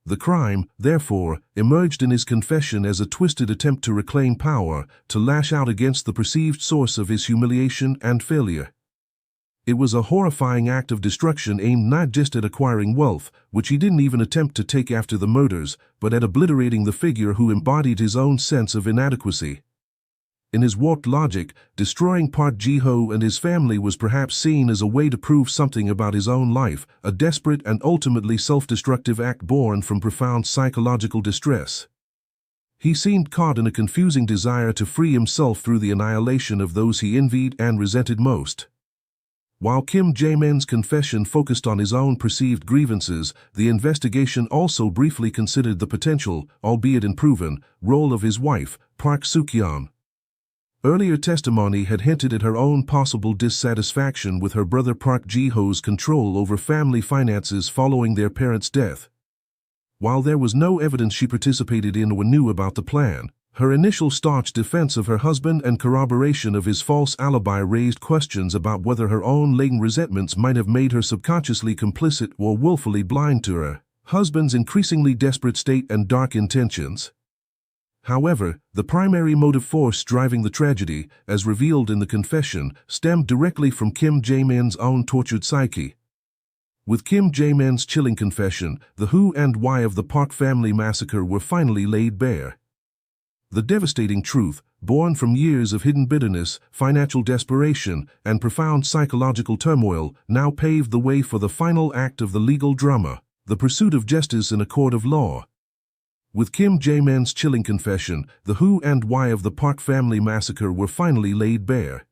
The crime, therefore, emerged in his confession as a twisted attempt to reclaim power, to lash out against the perceived source of his humiliation and failure. It was a horrifying act of destruction aimed not just at acquiring wealth, which he didn't even attempt to take after the murders, but at obliterating the figure who embodied his own sense of inadequacy. In his warped logic, destroying Park Ji-ho and his family was perhaps seen as a way to prove something about his own life, a desperate and ultimately self-destructive act born from profound psychological distress. He seemed caught in a confusing desire to free himself through the annihilation of those he envied and resented most. While Kim Jae-min's confession focused on his own perceived grievances, the investigation also briefly considered the potential, albeit unproven, role of his wife, Park Suk-yeon. Earlier testimony had hinted at her own possible dissatisfaction with her brother Park Ji-ho's control over family finances following their parents' death. While there was no evidence she participated in or knew about the plan, her initial staunch defense of her husband and corroboration of his false alibi raised questions about whether her own latent resentments might have made her subconsciously complicit or willfully blind to her husband's increasingly desperate state and dark intentions. However, the primary motive force driving the tragedy, as revealed in the confession, stemmed directly from Kim Jae-min's own tortured psyche. With Kim Jae-min's chilling confession, the who and why of the Park family massacre were finally laid bare. The devastating truth, born from years of hidden bitterness, financial desperation, and profound psychological turmoil, now paved the way for the final act of the legal drama, the pursuit of justice in a court of law. With Kim Jae-min's chilling confession, the who and why of the Park family massacre were finally laid bare.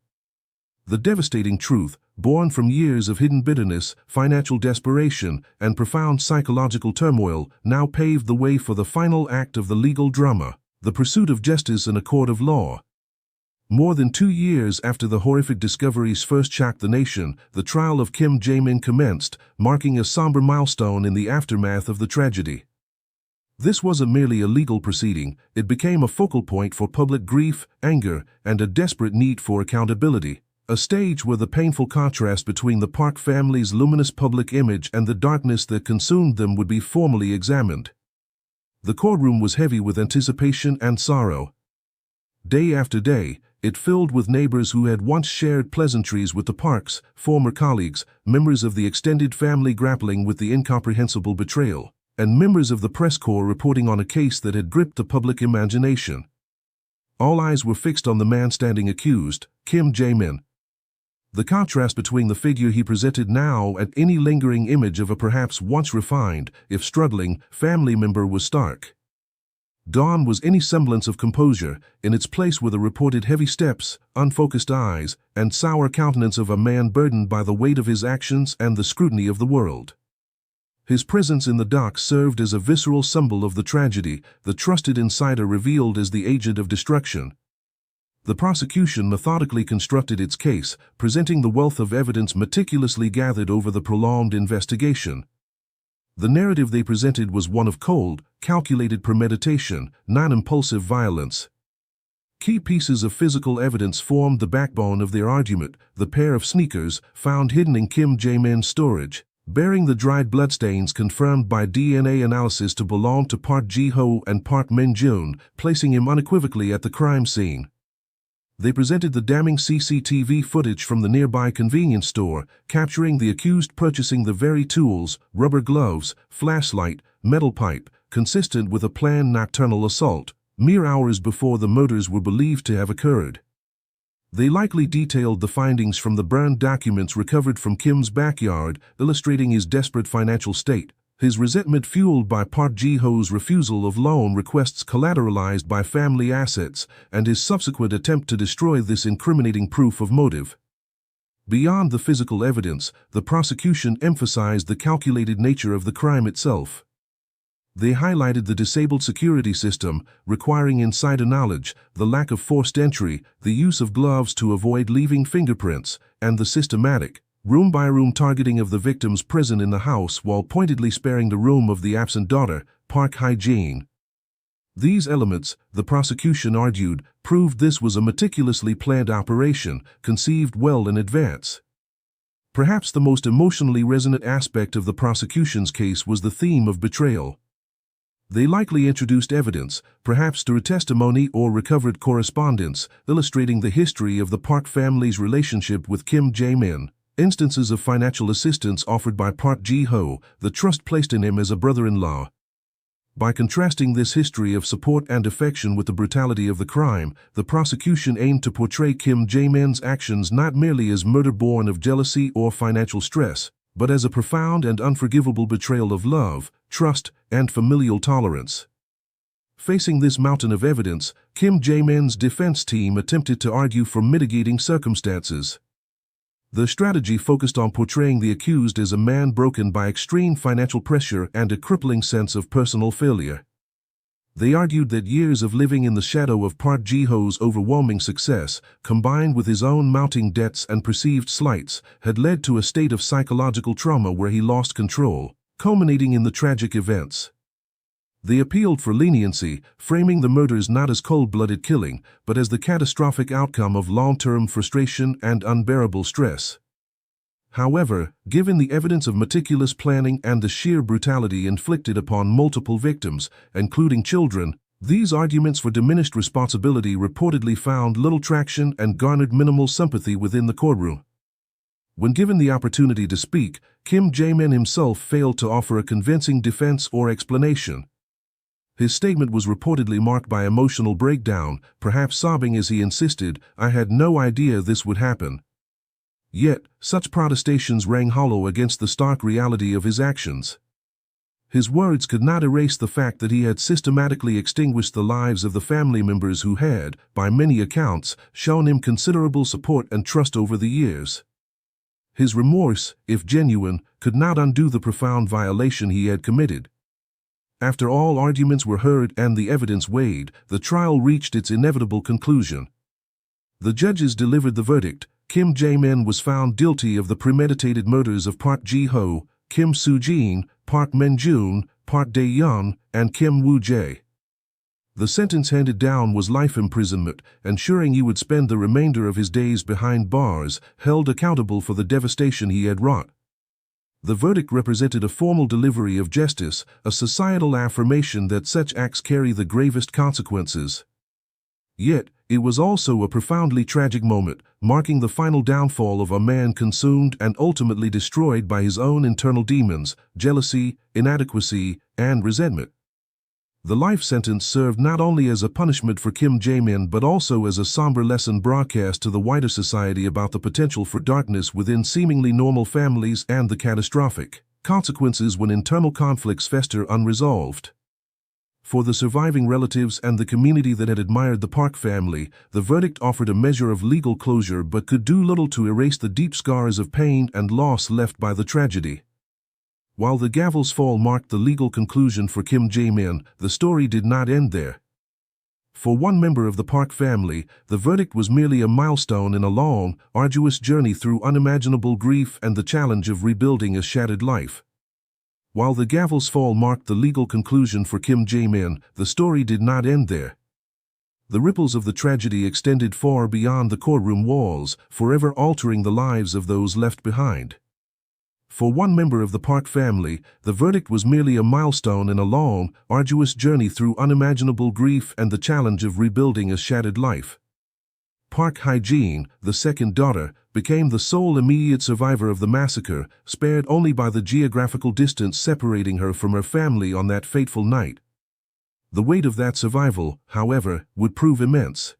The devastating truth, born from years of hidden bitterness, financial desperation, and profound psychological turmoil, now paved the way for the final act of the legal drama, The pursuit of justice in a court of law. More than 2 years after the horrific discoveries first shocked the nation, the trial of Kim Jae-min commenced, marking a somber milestone in the aftermath of the tragedy. This wasn't merely a legal proceeding, it became a focal point for public grief, anger, and a desperate need for accountability. A stage where the painful contrast between the Park family's luminous public image and the darkness that consumed them would be formally examined. The courtroom was heavy with anticipation and sorrow. Day after day, it filled with neighbors who had once shared pleasantries with the Parks, former colleagues, members of the extended family grappling with the incomprehensible betrayal, and members of the press corps reporting on a case that had gripped the public imagination. All eyes were fixed on the man standing accused, Kim Jae-min. The contrast between the figure he presented now and any lingering image of a perhaps once refined, if struggling, family member was stark. Gone was any semblance of composure. In its place were the reported heavy steps, unfocused eyes, and sour countenance of a man burdened by the weight of his actions and the scrutiny of the world. His presence in the dock served as a visceral symbol of the tragedy, the trusted insider revealed as the agent of destruction. The prosecution methodically constructed its case, presenting the wealth of evidence meticulously gathered over the prolonged investigation. The narrative they presented was one of cold, calculated premeditation, non-impulsive violence. Key pieces of physical evidence formed the backbone of their argument: the pair of sneakers found hidden in Kim Jae-min's storage, bearing the dried bloodstains confirmed by DNA analysis to belong to Park Ji-ho and Park Min-jun, placing him unequivocally at the crime scene. They presented the damning CCTV footage from the nearby convenience store, capturing the accused purchasing the very tools, rubber gloves, flashlight, metal pipe, consistent with a planned nocturnal assault, mere hours before the murders were believed to have occurred. They likely detailed the findings from the burned documents recovered from Kim's backyard, illustrating his desperate financial state, his resentment fueled by Park Ji-ho's refusal of loan requests collateralized by family assets, and his subsequent attempt to destroy this incriminating proof of motive. Beyond the physical evidence, the prosecution emphasized the calculated nature of the crime itself. They highlighted the disabled security system, requiring insider knowledge, the lack of forced entry, the use of gloves to avoid leaving fingerprints, and the systematic, room-by-room targeting of the victims present in the house while pointedly sparing the room of the absent daughter, Park Hye-jin. These elements, the prosecution argued, proved this was a meticulously planned operation, conceived well in advance. Perhaps the most emotionally resonant aspect of the prosecution's case was the theme of betrayal. They likely introduced evidence, perhaps through testimony or recovered correspondence, illustrating the history of the Park family's relationship with Kim Jae-min. Instances of financial assistance offered by Park Ji-ho, the trust placed in him as a brother-in-law. By contrasting this history of support and affection with the brutality of the crime, the prosecution aimed to portray Kim Jae-min's actions not merely as murder born of jealousy or financial stress, but as a profound and unforgivable betrayal of love, trust, and familial tolerance. Facing this mountain of evidence, Kim Jae-min's defense team attempted to argue for mitigating circumstances. The strategy focused on portraying the accused as a man broken by extreme financial pressure and a crippling sense of personal failure. They argued that years of living in the shadow of Park Ji-ho's overwhelming success, combined with his own mounting debts and perceived slights, had led to a state of psychological trauma where he lost control, culminating in the tragic events. They appealed for leniency, framing the murders not as cold-blooded killing, but as the catastrophic outcome of long-term frustration and unbearable stress. However, given the evidence of meticulous planning and the sheer brutality inflicted upon multiple victims, including children, these arguments for diminished responsibility reportedly found little traction and garnered minimal sympathy within the courtroom. When given the opportunity to speak, Kim Jae-min himself failed to offer a convincing defense or explanation. His statement was reportedly marked by emotional breakdown, perhaps sobbing as he insisted, "I had no idea this would happen." Yet, such protestations rang hollow against the stark reality of his actions. His words could not erase the fact that he had systematically extinguished the lives of the family members who had, by many accounts, shown him considerable support and trust over the years. His remorse, if genuine, could not undo the profound violation he had committed. After all arguments were heard and the evidence weighed, the trial reached its inevitable conclusion. The judges delivered the verdict. Kim Jae-min was found guilty of the premeditated murders of Park Ji-ho, Kim Soo-jin, Park Men-jun, Park Dae-yeon, and Kim Woo-jae. The sentence handed down was life imprisonment, ensuring he would spend the remainder of his days behind bars, held accountable for the devastation he had wrought. The verdict represented a formal delivery of justice, a societal affirmation that such acts carry the gravest consequences. Yet, it was also a profoundly tragic moment, marking the final downfall of a man consumed and ultimately destroyed by his own internal demons, jealousy, inadequacy, and resentment. The life sentence served not only as a punishment for Kim Jae-min but also as a somber lesson broadcast to the wider society about the potential for darkness within seemingly normal families and the catastrophic consequences when internal conflicts fester unresolved. For the surviving relatives and the community that had admired the Park family, the verdict offered a measure of legal closure but could do little to erase the deep scars of pain and loss left by the tragedy. While the gavel's fall marked the legal conclusion for Kim Jae-min, the story did not end there. For one member of the Park family, the verdict was merely a milestone in a long, arduous journey through unimaginable grief and the challenge of rebuilding a shattered life. While the gavel's fall marked the legal conclusion for Kim Jae-min, the story did not end there. The ripples of the tragedy extended far beyond the courtroom walls, forever altering the lives of those left behind. For one member of the Park family, the verdict was merely a milestone in a long, arduous journey through unimaginable grief and the challenge of rebuilding a shattered life. Park Hye-jin, the second daughter, became the sole immediate survivor of the massacre, spared only by the geographical distance separating her from her family on that fateful night. The weight of that survival, however, would prove immense.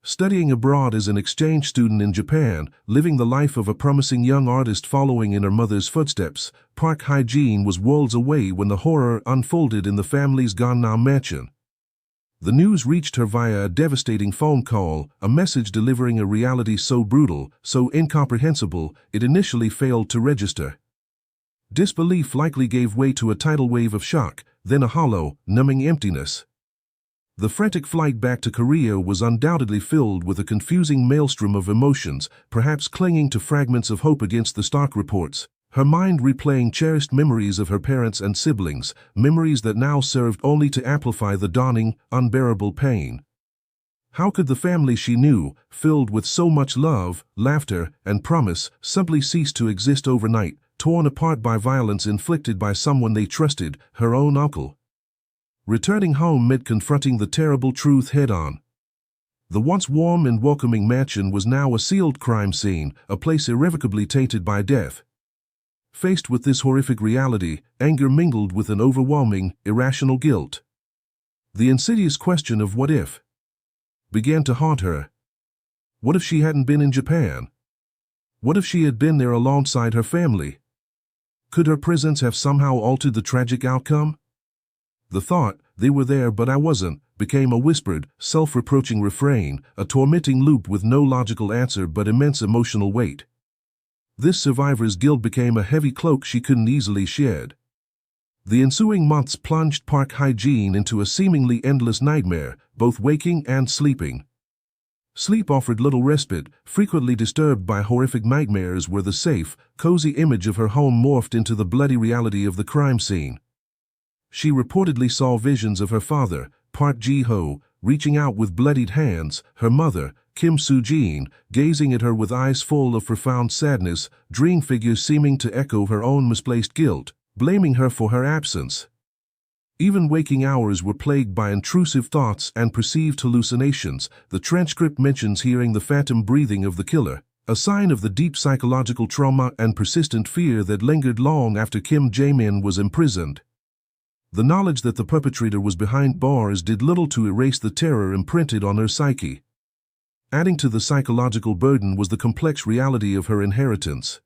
Studying abroad as an exchange student in Japan, living the life of a promising young artist following in her mother's footsteps, Park Hye-jin was worlds away when the horror unfolded in the family's Gangnam mansion. The news reached her via a devastating phone call, a message delivering a reality so brutal, so incomprehensible, it initially failed to register. Disbelief likely gave way to a tidal wave of shock, then a hollow, numbing emptiness. The frantic flight back to Korea was undoubtedly filled with a confusing maelstrom of emotions, perhaps clinging to fragments of hope against the stark reports, her mind replaying cherished memories of her parents and siblings, memories that now served only to amplify the dawning, unbearable pain. How could the family she knew, filled with so much love, laughter, and promise, simply cease to exist overnight, torn apart by violence inflicted by someone they trusted, her own uncle? Returning home meant confronting the terrible truth head-on. The once warm and welcoming mansion was now a sealed crime scene, a place irrevocably tainted by death. Faced with this horrific reality, anger mingled with an overwhelming, irrational guilt. The insidious question of what if began to haunt her. What if she hadn't been in Japan? What if she had been there alongside her family? Could her presence have somehow altered the tragic outcome? The thought, "they were there but I wasn't," became a whispered, self-reproaching refrain, a tormenting loop with no logical answer but immense emotional weight. This survivor's guilt became a heavy cloak she couldn't easily shed. The ensuing months plunged Park Hye-jin into a seemingly endless nightmare, both waking and sleeping. Sleep offered little respite, frequently disturbed by horrific nightmares where the safe, cozy image of her home morphed into the bloody reality of the crime scene. She reportedly saw visions of her father, Park Ji-ho, reaching out with bloodied hands, her mother, Kim Soo-jin, gazing at her with eyes full of profound sadness, dream figures seeming to echo her own misplaced guilt, blaming her for her absence. Even waking hours were plagued by intrusive thoughts and perceived hallucinations. The transcript mentions hearing the phantom breathing of the killer, a sign of the deep psychological trauma and persistent fear that lingered long after Kim Jae-min was imprisoned. The knowledge that the perpetrator was behind bars did little to erase the terror imprinted on her psyche. Adding to the psychological burden was the complex reality of her inheritance.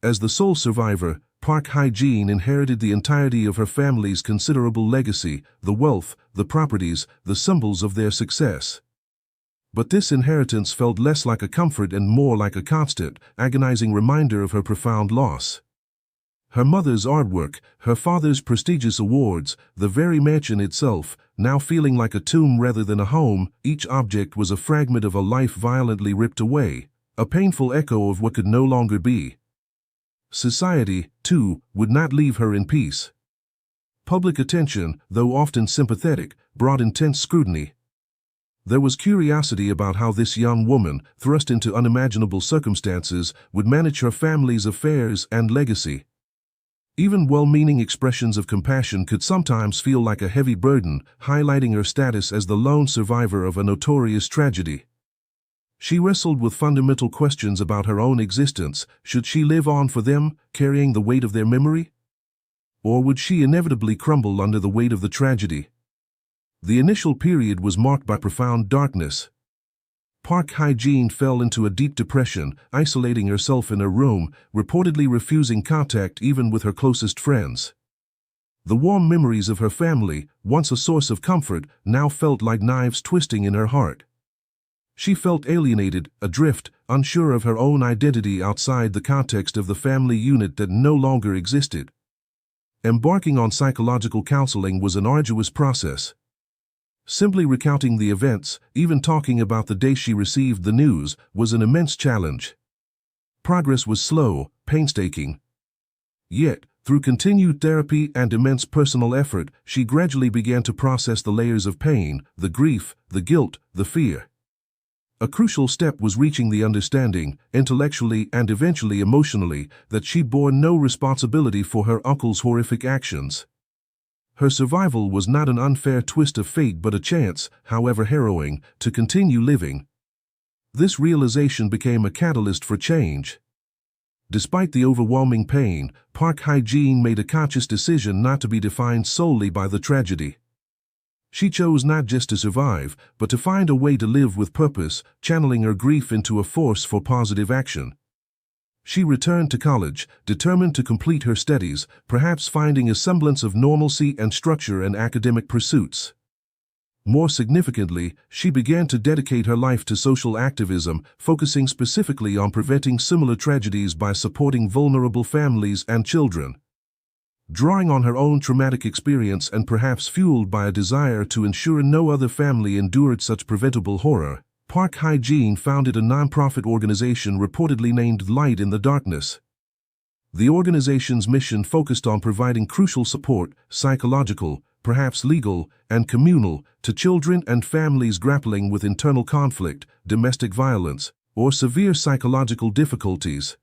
As the sole survivor, Park Hye-jin inherited the entirety of her family's considerable legacy, the wealth, the properties, the symbols of their success. But this inheritance felt less like a comfort and more like a constant, agonizing reminder of her profound loss. Her mother's artwork, her father's prestigious awards, the very mansion itself, now feeling like a tomb rather than a home, each object was a fragment of a life violently ripped away, a painful echo of what could no longer be. Society, too, would not leave her in peace. Public attention, though often sympathetic, brought intense scrutiny. There was curiosity about how this young woman, thrust into unimaginable circumstances, would manage her family's affairs and legacy. Even well-meaning expressions of compassion could sometimes feel like a heavy burden, highlighting her status as the lone survivor of a notorious tragedy. She wrestled with fundamental questions about her own existence. Should she live on for them, carrying the weight of their memory? Or would she inevitably crumble under the weight of the tragedy? The initial period was marked by profound darkness. Park Hye-jin fell into a deep depression, isolating herself in her room, reportedly refusing contact even with her closest friends. The warm memories of her family, once a source of comfort, now felt like knives twisting in her heart. She felt alienated, adrift, unsure of her own identity outside the context of the family unit that no longer existed. Embarking on psychological counseling was an arduous process. Simply recounting the events, even talking about the day she received the news, was an immense challenge. Progress was slow, painstaking. Yet, through continued therapy and immense personal effort, she gradually began to process the layers of pain, the grief, the guilt, the fear. A crucial step was reaching the understanding, intellectually and eventually emotionally, that she bore no responsibility for her uncle's horrific actions. Her survival was not an unfair twist of fate but a chance, however harrowing, to continue living. This realization became a catalyst for change. Despite the overwhelming pain, Park Hye-jin made a conscious decision not to be defined solely by the tragedy. She chose not just to survive, but to find a way to live with purpose, channeling her grief into a force for positive action. She returned to college, determined to complete her studies, perhaps finding a semblance of normalcy and structure in academic pursuits. More significantly, she began to dedicate her life to social activism, focusing specifically on preventing similar tragedies by supporting vulnerable families and children. Drawing on her own traumatic experience and perhaps fueled by a desire to ensure no other family endured such preventable horror, Park Hye-jin founded a nonprofit organization reportedly named Light in the Darkness. The organization's mission focused on providing crucial support, psychological, perhaps legal, and communal, to children and families grappling with internal conflict, domestic violence, or severe psychological difficulties.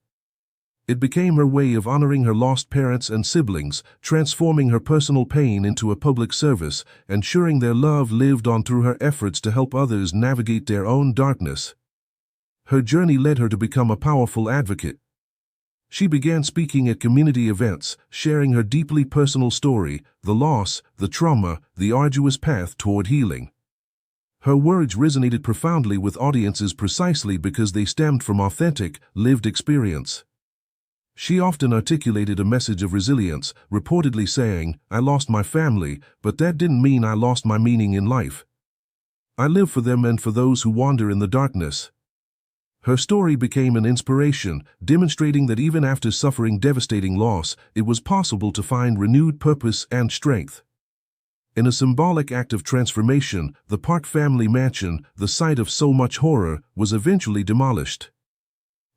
It became her way of honoring her lost parents and siblings, transforming her personal pain into a public service, ensuring their love lived on through her efforts to help others navigate their own darkness. Her journey led her to become a powerful advocate. She began speaking at community events, sharing her deeply personal story, the loss, the trauma, the arduous path toward healing. Her words resonated profoundly with audiences precisely because they stemmed from authentic, lived experience. She often articulated a message of resilience, reportedly saying, "I lost my family, but that didn't mean I lost my meaning in life. I live for them and for those who wander in the darkness." Her story became an inspiration, demonstrating that even after suffering devastating loss, it was possible to find renewed purpose and strength. In a symbolic act of transformation, the Park family mansion, the site of so much horror, was eventually demolished.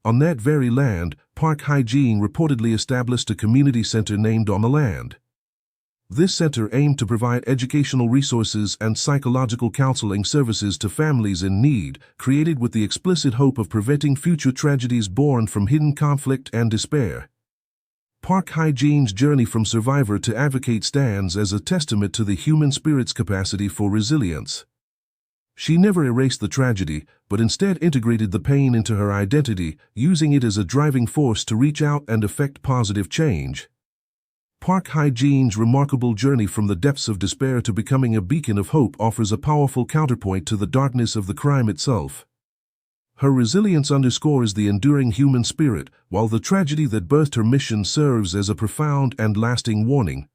On that very land, Park Hye-jin reportedly established a community center named on the land. This center aimed to provide educational resources and psychological counseling services to families in need, created with the explicit hope of preventing future tragedies born from hidden conflict and despair. Park Hye-jin's journey from survivor to advocate stands as a testament to the human spirit's capacity for resilience. She never erased the tragedy, but instead integrated the pain into her identity, using it as a driving force to reach out and effect positive change. Park Hye-jin's remarkable journey from the depths of despair to becoming a beacon of hope offers a powerful counterpoint to the darkness of the crime itself. Her resilience underscores the enduring human spirit, while the tragedy that birthed her mission serves as a profound and lasting warning.